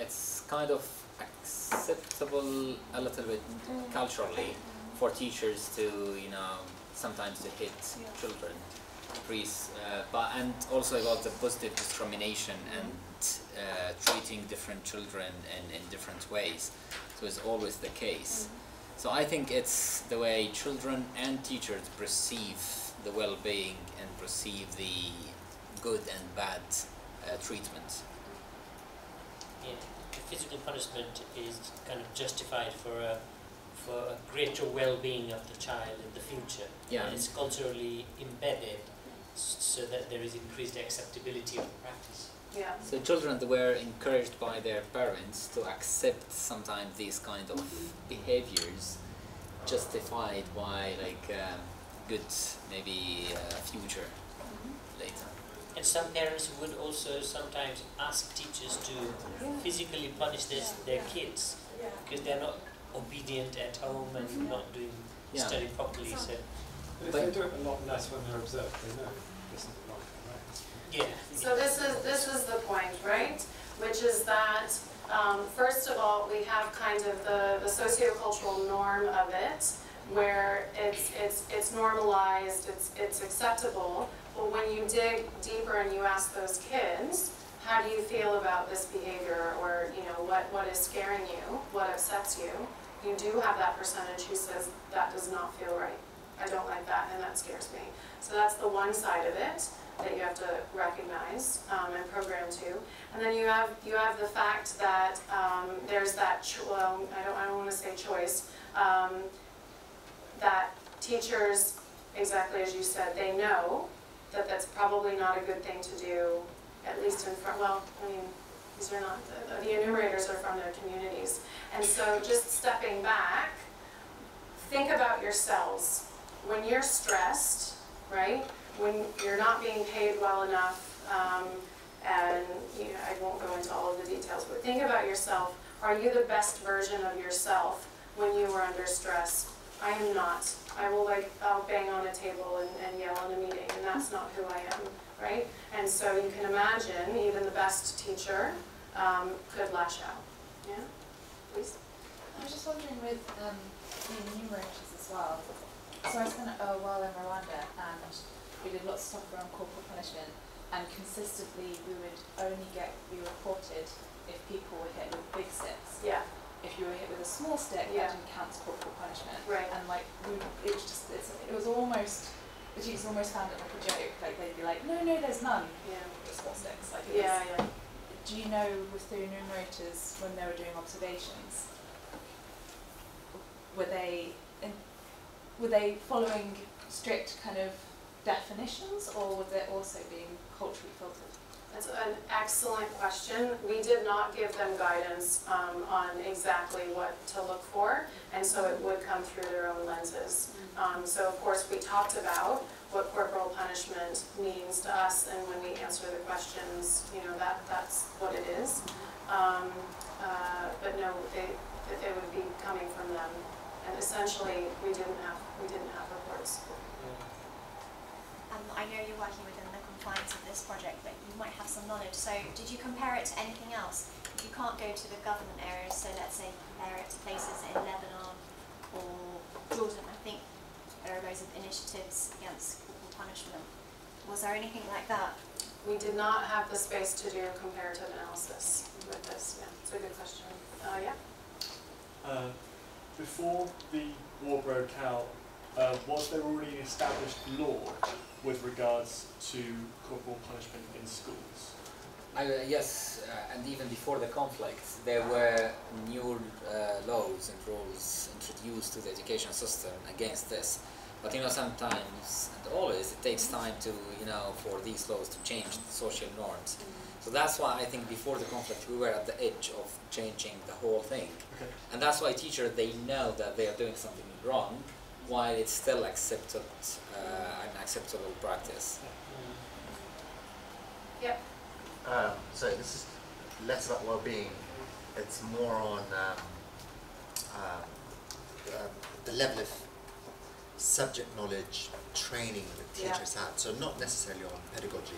it's kind of acceptable a little bit culturally for teachers to, you know, sometimes to hit children, and also about the positive discrimination and treating different children in different ways. So it's always the case. So I think it's the way children and teachers perceive the well-being and perceive the good and bad treatment. Yeah, the physical punishment is kind of justified for a greater well-being of the child in the future. Yeah. And it's culturally embedded so that there is increased acceptability of the practice. Yeah. So children were encouraged by their parents to accept sometimes these kind of behaviors, justified by like good maybe future later. And some parents would also sometimes ask teachers to physically punish their kids because they're not obedient at home and not doing studying properly. So. But if they do it a lot less when they're observed, they know this is not right. Yeah. So this is the point, right? Which is that first of all, we have kind of the sociocultural norm of it, where it's normalized, it's acceptable. But when you dig deeper and you ask those kids, how do you feel about this behavior, or you know what is scaring you, what upsets you? You do have that percentage who says that does not feel right. I don't like that, and that scares me. So that's the one side of it that you have to recognize and program to. And then you have the fact that there's that I don't want to say choice, that teachers, exactly as you said, they know that that's probably not a good thing to do, at least in front. Well, I mean, these are not the enumerators are from their communities, and so just stepping back, think about yourselves when you're stressed, right? When you're not being paid well enough, and you know, I won't go into all of the details, but think about yourself. Are you the best version of yourself when you are under stress? I am not. I'll bang on a table and yell in a meeting, and that's not who I am, right? And so you can imagine even the best teacher could lash out. Yeah, please. I was just wondering with the enumerators as well. So I spent a while in Rwanda, and we did lots of stuff around corporal punishment, and consistently we would only be reported if people were hit with big sticks. Yeah. If you were hit with a small stick, that didn't count as corporal punishment. Right. And like it was almost, the teachers almost found it like a joke. Like they'd be like, no, there's none. Yeah. Just small sticks. Like Yeah. Do you know with the enumerators when they were doing observations, were they following strict kind of definitions, or was it also being culturally filtered? That's an excellent question. We did not give them guidance on exactly what to look for, and so it would come through their own lenses. So of course we talked about what corporal punishment means to us, and when we answer the questions, you know, that's what it is. But no, it would be coming from them, and essentially we didn't have reports. I know you're working within the confines of this this project, but you might have some knowledge. So did you compare it to anything else? If you can't go to the government areas, so let's say compare it to places in Lebanon or Jordan, I think there are loads of initiatives against corporal punishment. Was there anything like that? We did not have the space to do comparative analysis with this. Yeah, it's a good question. Before the war broke out, was there already an established law with regards to corporal punishment in schools? Yes, and even before the conflict, there were new laws and rules introduced to the education system against this. But you know, sometimes and always it takes time to, you know, for these laws to change the social norms. So that's why I think before the conflict we were at the edge of changing the whole thing. Okay. And that's why teachers, they know that they are doing something wrong, while it's still accepted, an acceptable practice. Yep. So this is less about well-being. It's more on the level of subject knowledge training that teachers have. So not necessarily on pedagogy,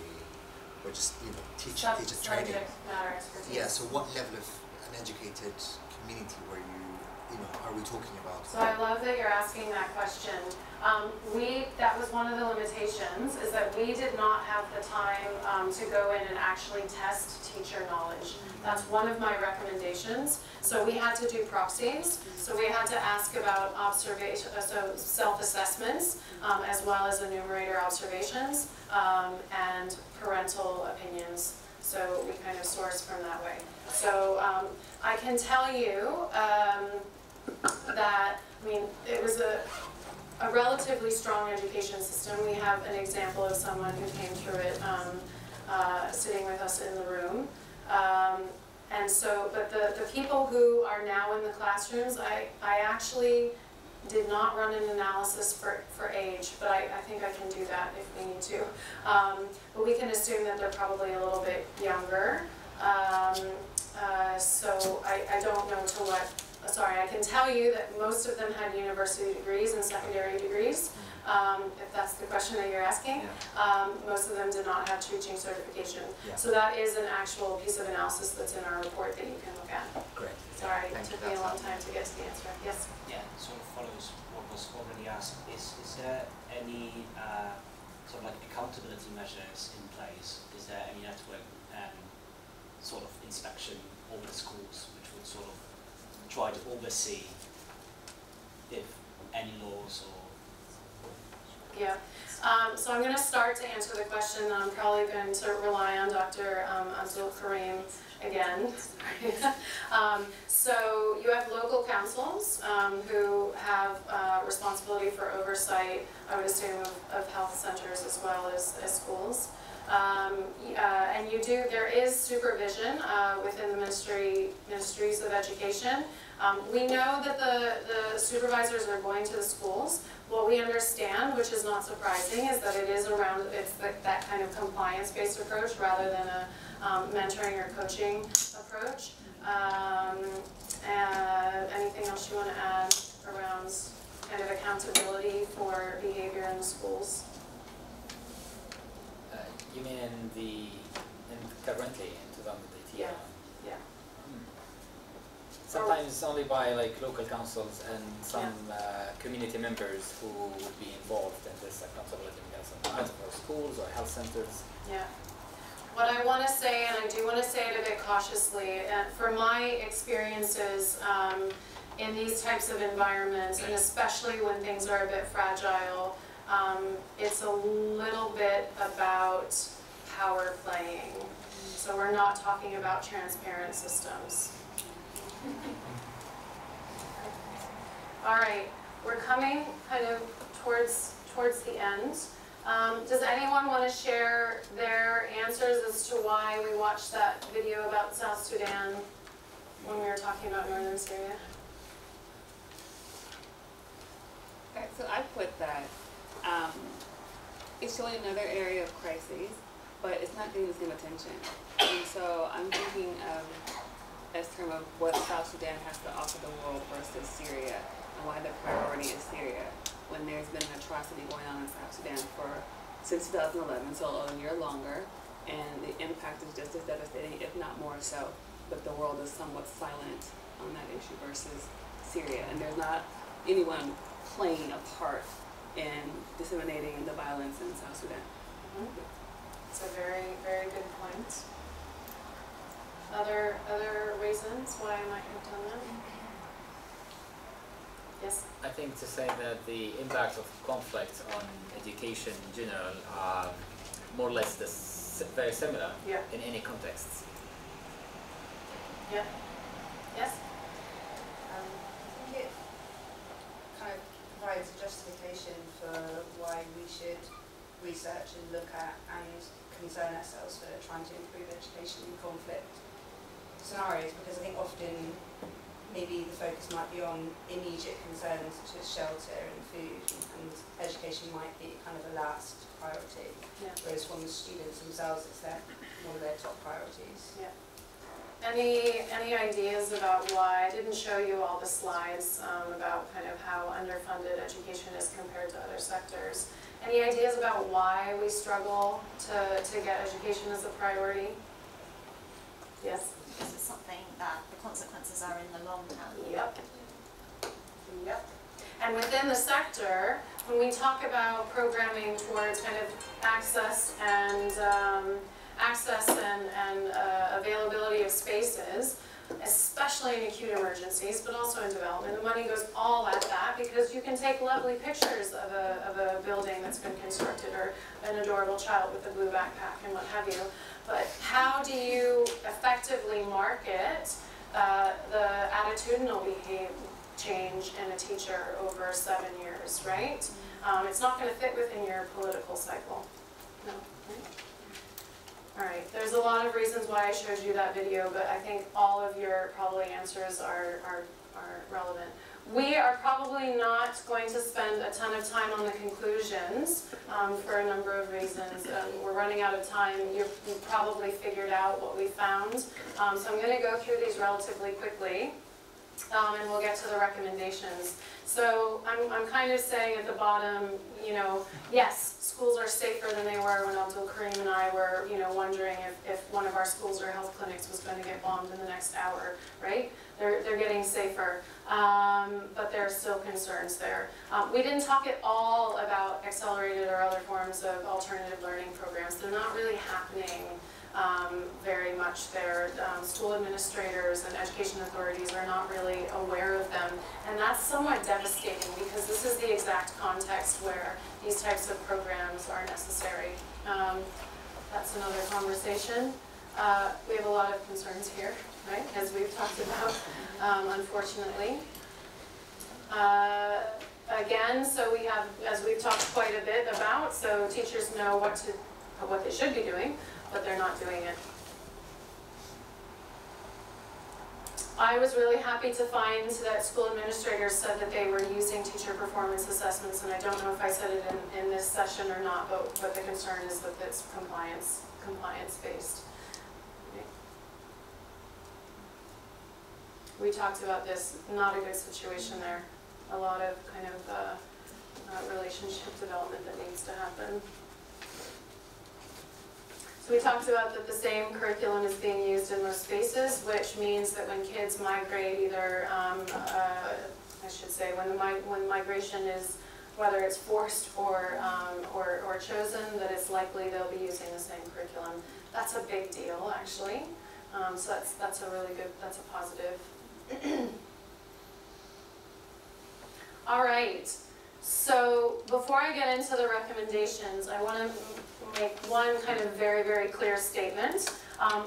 or just, you know, teacher training. Matter expertise. Yeah. So what level of an educated community were you know, are we talking about? So I love that you're asking that question. That was one of the limitations, is that we did not have the time to go in and actually test teacher knowledge. That's one of my recommendations. So we had to do proxies. So we had to ask about observation, so self-assessments, as well as enumerator observations, and parental opinions. So we kind of source from that way. So I can tell you that, I mean, it was a relatively strong education system. We have an example of someone who came through it sitting with us in the room. And so, but the people who are now in the classrooms, I actually did not run an analysis for age, but I think I can do that if we need to. But we can assume that they're probably a little bit younger. So I don't know to what, sorry, I can tell you that most of them had university degrees and secondary degrees, if that's the question that you're asking. Most of them did not have teaching certification. So that is an actual piece of analysis that's in our report that you can look at. Great. Sorry, it took me a long time to get to the answer. Yes? Yeah, sort of follows what was already asked. Is there any sort of like accountability measures in place? Is there any network sort of inspection over the schools which would sort of try to oversee if any laws or... Yeah. So I'm going to start to answer the question, and I'm probably going to rely on Dr. Abdul Karim again. So you have local councils who have responsibility for oversight, I would assume, of health centers as well as schools. And there is supervision within the ministries of education. We know that the supervisors are going to the schools. What we understand, which is not surprising, is that it is around, it's that kind of compliance-based approach rather than a mentoring or coaching approach. Anything else you want to add around kind of accountability for behavior in the schools? You mean currently in 2018? Yeah. Yeah. Sometimes only by like local councils and some community members who would be involved in this accountability mechanism, either for schools or health centers. Yeah. What I want to say, and I do want to say it a bit cautiously, from my experiences in these types of environments, and especially when things are a bit fragile, it's a little bit about power playing. So we're not talking about transparent systems. All right, we're coming kind of towards the end. Does anyone want to share their answers as to why we watched that video about South Sudan when we were talking about northern Syria? Okay, so I put that it's showing another area of crises, but it's not getting the same attention. And so I'm thinking as term of what South Sudan has to offer the world versus Syria, and why the priority is Syria, when there's been an atrocity going on in South Sudan since 2011, so a year longer, and the impact is just as devastating, if not more so, but the world is somewhat silent on that issue versus Syria, and there's not anyone playing a part in disseminating the violence in South Sudan. It's a very, very good point. Other reasons why I might have done that? Yes? I think to say that the impact of conflict on education in general are more or less very similar in any context. Yeah. Yes? I think it kind of provides a justification for why we should research and look at and concern ourselves for trying to improve education in conflict scenarios, because I think often maybe the focus might be on immediate concerns such as shelter and food, and education might be kind of a last priority, whereas from the students themselves it's one of their top priorities. Yeah. Any ideas about why? I didn't show you all the slides about kind of how underfunded education is compared to other sectors. Any ideas about why we struggle to get education as a priority? Yes? Because it's something that the consequences are in the long term. Yep. Yep. And within the sector, when we talk about programming towards kind of access and availability of spaces, especially in acute emergencies, but also in development, the money goes all at that, because you can take lovely pictures of a building that's been constructed, or an adorable child with a blue backpack and what have you. But how do you effectively market the attitudinal change in a teacher over 7 years, right? It's not going to fit within your political cycle. No. All right, there's a lot of reasons why I showed you that video, but I think all of your probably answers are relevant. We are probably not going to spend a ton of time on the conclusions for a number of reasons. We're running out of time. You've probably figured out what we found. So I'm going to go through these relatively quickly, and we'll get to the recommendations. So I'm kind of saying at the bottom, you know, yes, schools are safer than they were when Abdul Karim and I were, you know, wondering if one of our schools or health clinics was going to get bombed in the next hour, right? They're getting safer, but there are still concerns there. We didn't talk at all about accelerated or other forms of alternative learning programs. They're not really happening very much there. School administrators and education authorities are not really aware of them, and that's somewhat devastating, because this is the exact context where these types of programs are necessary. That's another conversation. We have a lot of concerns here, right, as we've talked about, unfortunately. Again, so we have, as we've talked quite a bit about, so teachers know what they should be doing, but they're not doing it. I was really happy to find that school administrators said that they were using teacher performance assessments, and I don't know if I said it in this session or not, but the concern is that it's compliance-based. Okay. We talked about this, not a good situation there. A lot of kind of relationship development that needs to happen. So we talked about that the same curriculum is being used in most spaces, which means that when kids migrate, either, I should say, when migration is, whether it's forced or chosen, that it's likely they'll be using the same curriculum. That's a big deal, actually. So that's a really good, that's a positive. All right. So before I get into the recommendations, I want to make one kind of very, very clear statement,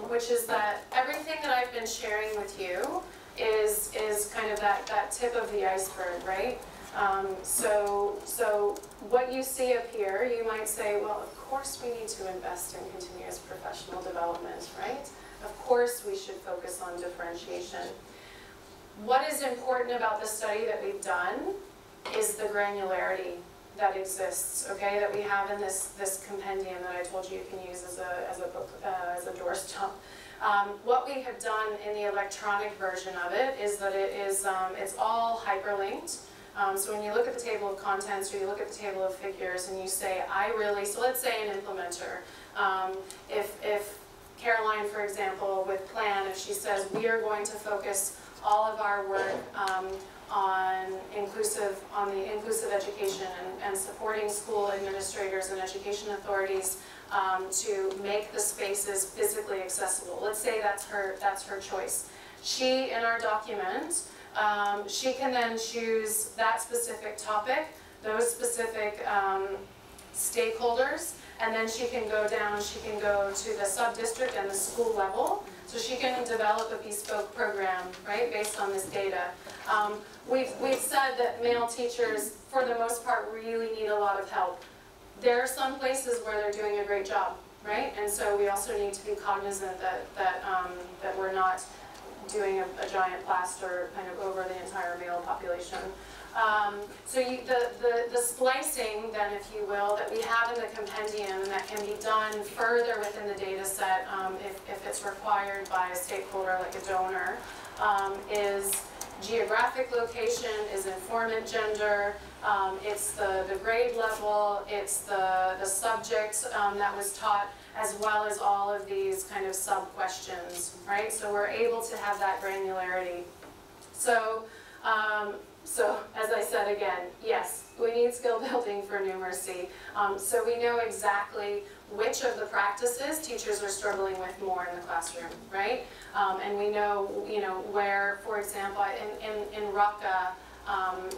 which is that everything that I've been sharing with you is kind of that tip of the iceberg, right? So what you see up here, you might say, well, of course we need to invest in continuous professional development, right? Of course we should focus on differentiation. What is important about the study that we've done is the granularity that exists, okay, that we have in this compendium that I told you you can use as a book, as a doorstop. What we have done in the electronic version of it is that it's all hyperlinked. So when you look at the table of contents or you look at the table of figures and you say, so let's say an implementer If Caroline, for example, with Plan, if she says we are going to focus all of our work on the inclusive education and supporting school administrators and education authorities to make the spaces physically accessible. Let's say that's her choice. She, in our document, she can then choose that specific topic, those specific stakeholders, and then she can go down, she can go to the sub-district and the school level, so she can develop a bespoke program, right, based on this data. We've said that male teachers, for the most part, really need a lot of help. There are some places where they're doing a great job, right, and so we also need to be cognizant that we're not doing a giant plaster kind of over the entire male population. So the splicing, then, if you will, that we have in the compendium and that can be done further within the data set if it's required by a stakeholder like a donor, is geographic location, is informant gender, it's the grade level, it's the subject that was taught, as well as all of these kind of sub-questions, right? So we're able to have that granularity. So, as I said again, yes, we need skill building for numeracy. So we know exactly which of the practices teachers are struggling with more in the classroom, right? And we know, where, for example, in Raqqa,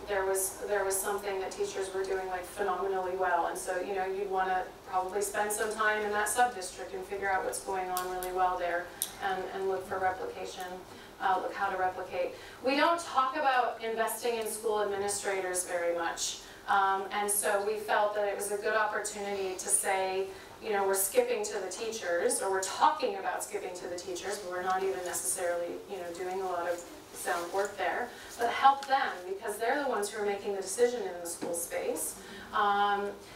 there was something that teachers were doing like phenomenally well, and so you'd want to probably spend some time in that sub-district and figure out what's going on really well there, and look for replication, look how to replicate. We don't talk about investing in school administrators very much, and so we felt that it was a good opportunity to say, we're skipping to the teachers, or we're talking about skipping to the teachers, but we're not even necessarily, doing a lot of sound work there, but help them, because they're the ones who are making the decision in the school space.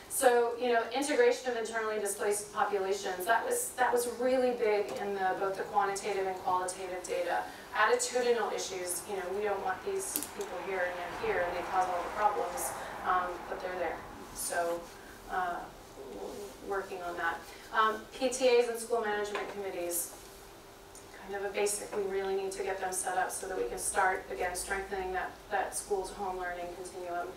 So, integration of internally displaced populations, that was really big in both the quantitative and qualitative data. Attitudinal issues, we don't want these people here and they're here and they cause all the problems, but they're there. So, working on that. PTAs and school management committees, kind of a basic, we really need to get them set up so that we can start, again, strengthening that school-to-home learning continuum.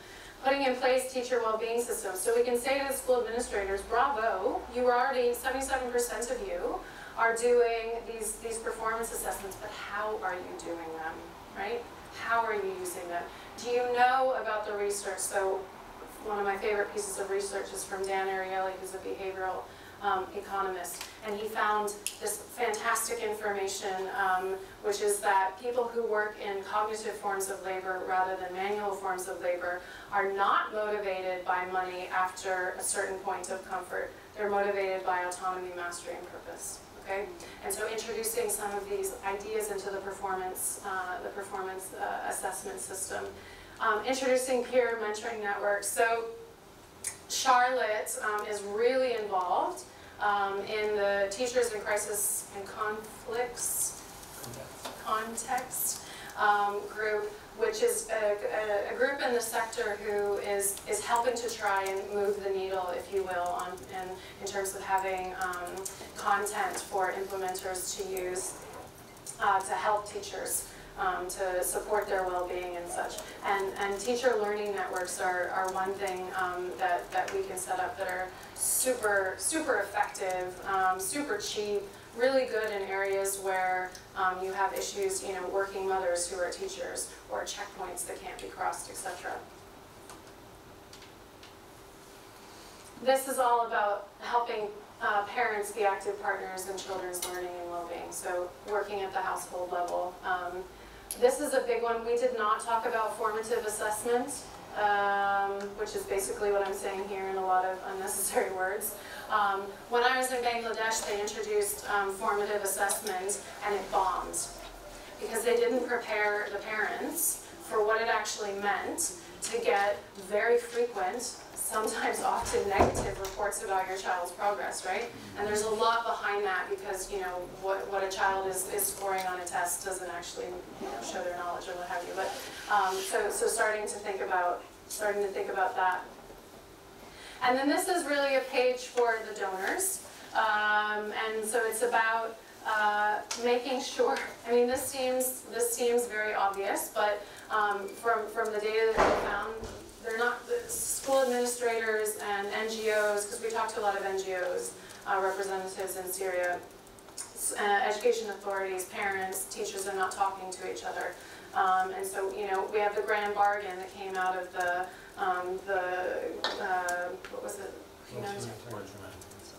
Putting in place teacher well-being systems. So we can say to the school administrators, bravo, you were already, 77% of you are doing these performance assessments, but how are you doing them, right? How are you using them? Do you know about the research? So one of my favorite pieces of research is from Dan Ariely, who's a behavioral economist, and he found this fantastic information, which is that people who work in cognitive forms of labor rather than manual forms of labor are not motivated by money after a certain point of comfort. They're motivated by autonomy, mastery, and purpose. Okay? And so introducing some of these ideas into the performance assessment system. Introducing peer mentoring networks. So Charlotte is really involved in the Teachers in Crisis and Conflicts Context group, which is a group in the sector who is helping to try and move the needle, if you will, in terms of having content for implementers to use to help teachers. To support their well-being and such. And teacher learning networks are one thing that we can set up that are super effective, super cheap, really good in areas where you have issues, working mothers who are teachers, or checkpoints that can't be crossed, etc. This is all about helping parents be active partners in children's learning and well-being, so working at the household level. This is a big one. We did not talk about formative assessment, which is basically what I'm saying here in a lot of unnecessary words. When I was in Bangladesh, they introduced formative assessment, and it bombed because they didn't prepare the parents for what it actually meant to get very frequent, sometimes often negative reports about your child's progress, right? And there's a lot behind that because, what a child is scoring on a test doesn't actually, show their knowledge or what have you. But so starting to think about that. And then this is really a page for the donors. And so it's about making sure, I mean, this seems very obvious, but from the data that we found, they're not, the school administrators and NGOs, because we talked to a lot of NGOs, representatives in Syria, education authorities, parents, teachers are not talking to each other. And so, you know, we have the grand bargain that came out of the what was it?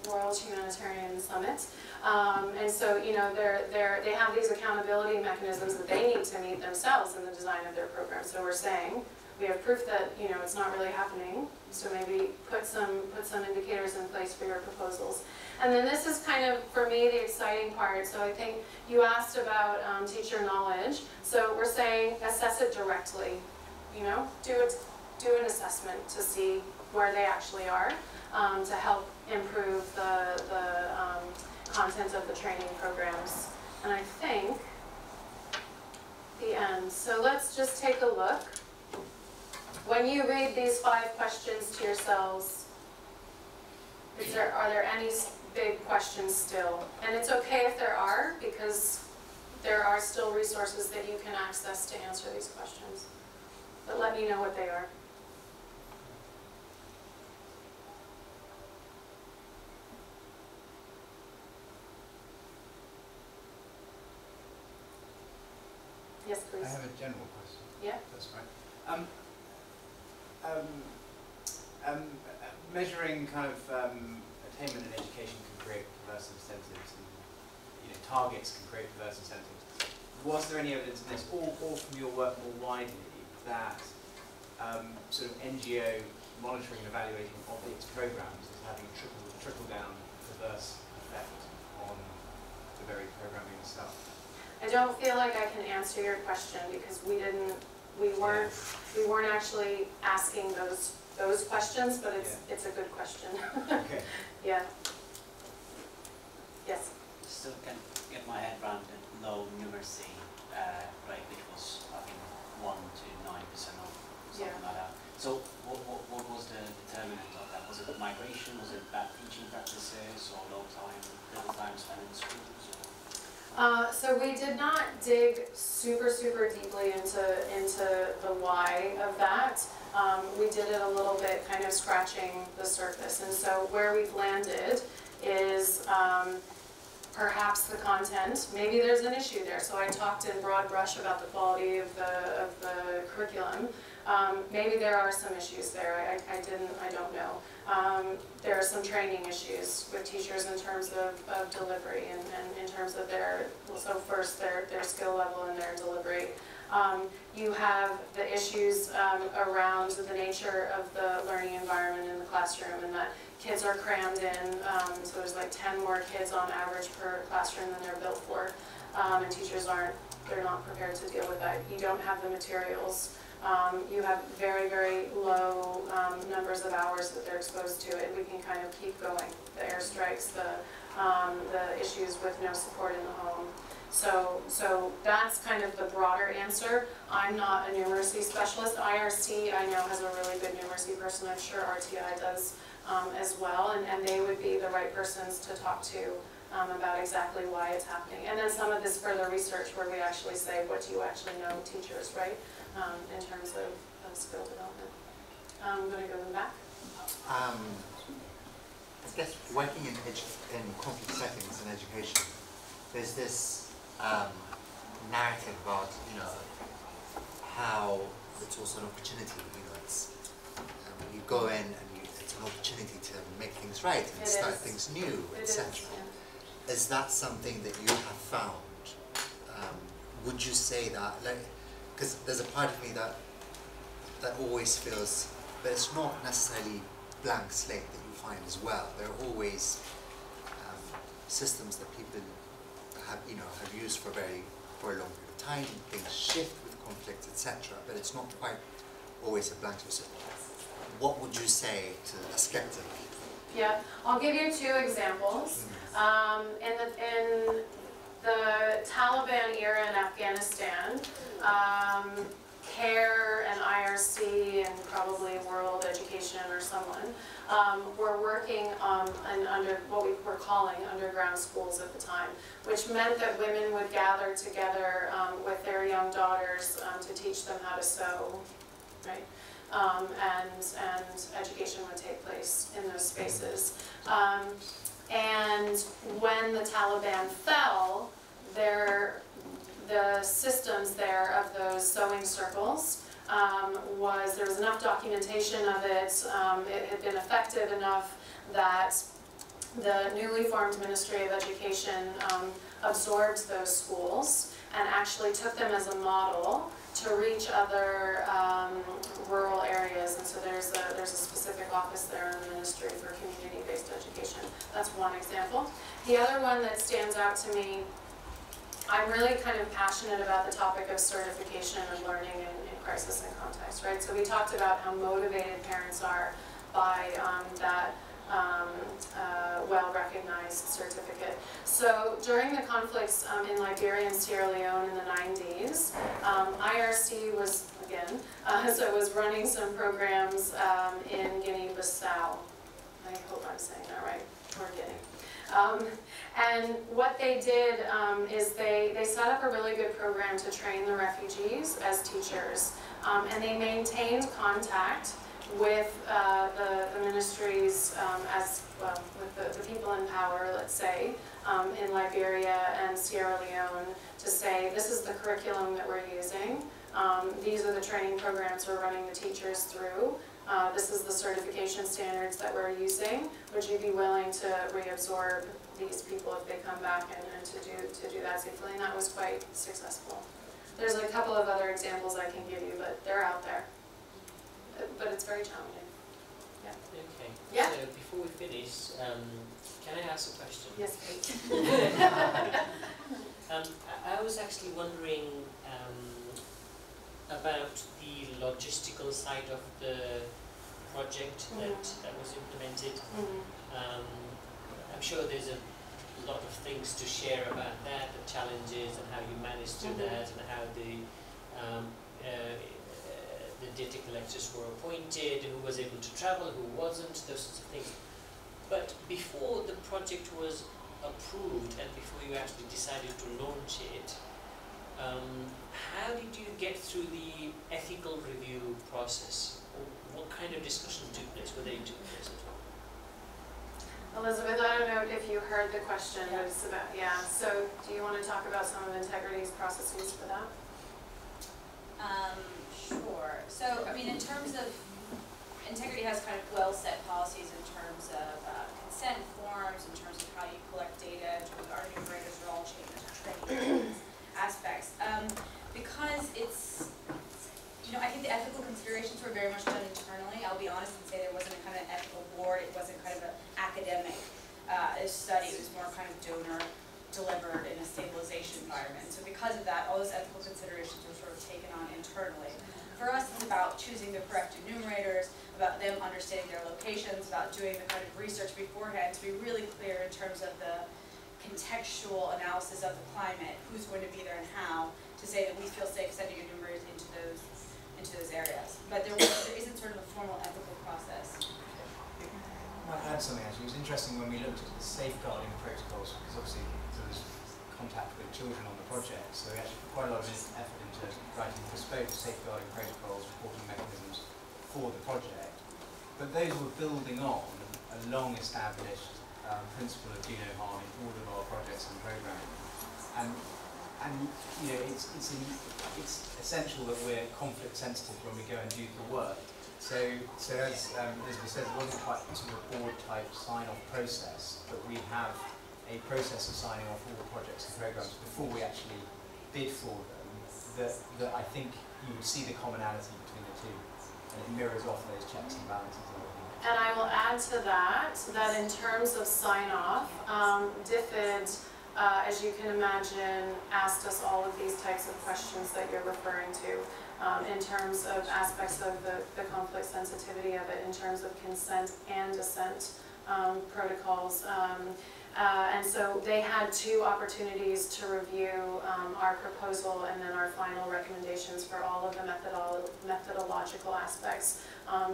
World Humanitarian Summit. And so, you know, they have these accountability mechanisms that they need to meet themselves in the design of their program. So we're saying, we have proof that, you know, it's not really happening, so maybe put some indicators in place for your proposals. And then this is kind of, for me, the exciting part. So I think you asked about teacher knowledge. So we're saying assess it directly, you know, do an assessment to see where they actually are to help improve the content of the training programs. And I think the end. So let's just take a look. When you read these 5 questions to yourselves, are there any big questions still? And it's okay if there are, because there are still resources that you can access to answer these questions. But let me know what they are. Yes, please. I have a general question. Yeah. That's right. Measuring kind of attainment in education can create perverse incentives, and you know, targets can create perverse incentives. Was there any evidence in this, or from your work more widely, that sort of NGO monitoring and evaluating of its programs is having a trickle-down perverse effect on the very programming itself? I don't feel like I can answer your question because we weren't actually asking those questions, but it's a good question. Okay. Yeah. Yes. Still can't get my head around the low numeracy rate, which was I think 1 to 9% or something like that. So what was the determinant of that? Was it migration? Was it bad teaching practices, or little time spent in schools? Or? So we did not dig super deeply into the why of that. We did it a little bit, kind of scratching the surface. And so where we've landed is perhaps the content. Maybe there's an issue there. So I talked in broad brush about the quality of the curriculum. Maybe there are some issues there. I don't know. There are some training issues with teachers in terms of delivery and in terms of their skill level and their delivery. You have the issues around the nature of the learning environment in the classroom, and that kids are crammed in, so there's like 10 more kids on average per classroom than they're built for, and teachers they're not prepared to deal with that. You don't have the materials. You have very low numbers of hours that they're exposed to it. We can kind of keep going. The airstrikes, the issues with no support in the home. So that's kind of the broader answer. I'm not a numeracy specialist. IRC, I know, has a really good numeracy person. I'm sure RTI does as well, and they would be the right persons to talk to about exactly why it's happening. And then some of this further research where we actually say, what do you actually know, teachers, right, in terms of skill development. I'm going to go in the back. I guess working in conflict settings in education, there's this narrative about, you know, how it's also an opportunity. You know, it's you go in and it's an opportunity to make things right and start things new, etc. Is that something that you have found? Would you say that, like, because there's a part of me that always feels that it's not necessarily blank slate that you find as well. There are always systems that people have used for a long period of time. Things shift with conflict, etc. But it's not quite always a blank slate. What would you say to a skeptic? Yeah, I'll give you 2 examples. In the Taliban era in Afghanistan, CARE and IRC and probably World Education or someone were working in under what we were calling underground schools at the time, which meant that women would gather together with their young daughters to teach them how to sew, right? And education would take place in those spaces. And when the Taliban fell, the systems there of those sewing circles there was enough documentation of it. It had been effective enough that the newly formed Ministry of Education absorbed those schools and actually took them as a model to reach other rural areas. And so there's a specific office there in the Ministry for Community-Based Education. That's one example. The other one that stands out to me, I'm really kind of passionate about the topic of certification and learning in crisis and context, right? So we talked about how motivated parents are by that well-recognized certificate. So during the conflicts in Liberia and Sierra Leone in the 90s, IRC was, again, was running some programs in Guinea-Bissau. I hope I'm saying that right, or Guinea. And what they did is they set up a really good program to train the refugees as teachers. And they maintained contact with the ministries as well, with the people in power, let's say, in Liberia and Sierra Leone, to say, this is the curriculum that we're using. These are the training programs we're running the teachers through. This is the certification standards that we're using. Would you be willing to reabsorb these people if they come back and to do that safely? And that was quite successful. There's a couple of other examples I can give you, but they're out there. But it's very challenging. Yeah. Okay. Yeah. So before we finish, can I ask a question? Yes, please. I was actually wondering about the logistical side of the project that was implemented. I'm sure there's a lot of things to share about that, the challenges and how you managed through that, and how the data collectors were appointed, who was able to travel, who wasn't, those sorts of things. But before the project was approved and before you actually decided to launch it, how did you get through the ethical review process? What kind of discussions took place? Were they took place at all? Elizabeth, I don't know if you heard the question, but it's about, so do you want to talk about some of Integrity's processes for that? Sure. So, I mean, in terms of, Integrity has kind of well-set policies in terms of consent forms, in terms of how you collect data, in terms of our enumerators are all training aspects. Because it's, I think the ethical considerations were very much done internally. I'll be honest and say there wasn't a kind of ethical board. It wasn't kind of an academic study. It was more kind of donor-delivered in a stabilization environment. So because of that, all those ethical considerations were sort of taken on internally. For us, it's about choosing the correct enumerators, about them understanding their locations, about doing the kind of research beforehand to be really clear in terms of the contextual analysis of the climate, who's going to be there and how, to say that we feel safe sending enumerators into those areas. But there isn't sort of a formal ethical process. I might add something actually. It was interesting when we looked at the safeguarding protocols, because obviously there was contact with children on the project, so we actually put quite a lot of effort into writing bespoke safeguarding protocols, reporting mechanisms for the project. But those were building on a long-established principle of do no harm in all of our projects and programming. And it's essential that we're conflict sensitive when we go and do the work. So as Elizabeth said, it wasn't quite sort of a board type sign-off process, but we have a process of signing off all the projects and programs before we actually bid for them, that I think you would see the commonality between the two, and it mirrors off those checks and balances. And I will add to that in terms of sign-off, DFID, as you can imagine, asked us all of these types of questions that you're referring to, in terms of aspects of the conflict sensitivity of it, in terms of consent and dissent protocols. And so they had 2 opportunities to review our proposal and then our final recommendations for all of the methodological aspects,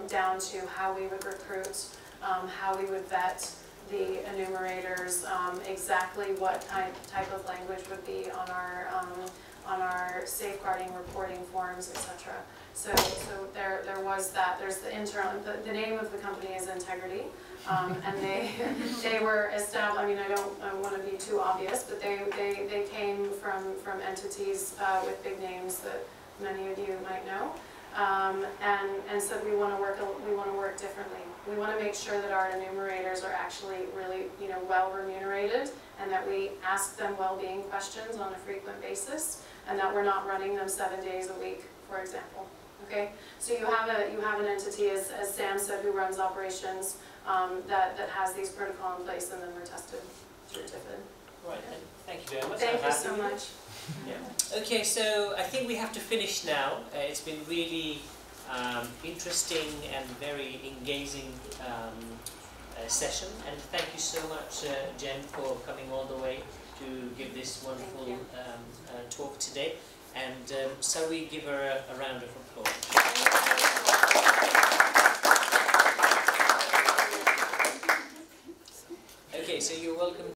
down to how we would recruit, how we would vet the enumerators, exactly what type of language would be on our safeguarding reporting forms, etc. So there was that. There's the internal. The name of the company is Integrity. And they were established. I mean, I want to be too obvious, but they came from entities with big names that many of you might know, and so we want to work differently. We want to make sure that our enumerators are actually really well remunerated, and that we ask them well-being questions on a frequent basis, and that we're not running them 7 days a week, for example. Okay, so you have an entity, as Sam said, who runs operations. That has these protocol in place, and then we're tested through DFID. Right, and thank you very much. Thank you so much. Yeah. Okay, so I think we have to finish now. It's been really interesting and very engaging session, and thank you so much, Jen, for coming all the way to give this wonderful talk today. And so we give her a round of applause. Okay, so you're welcome.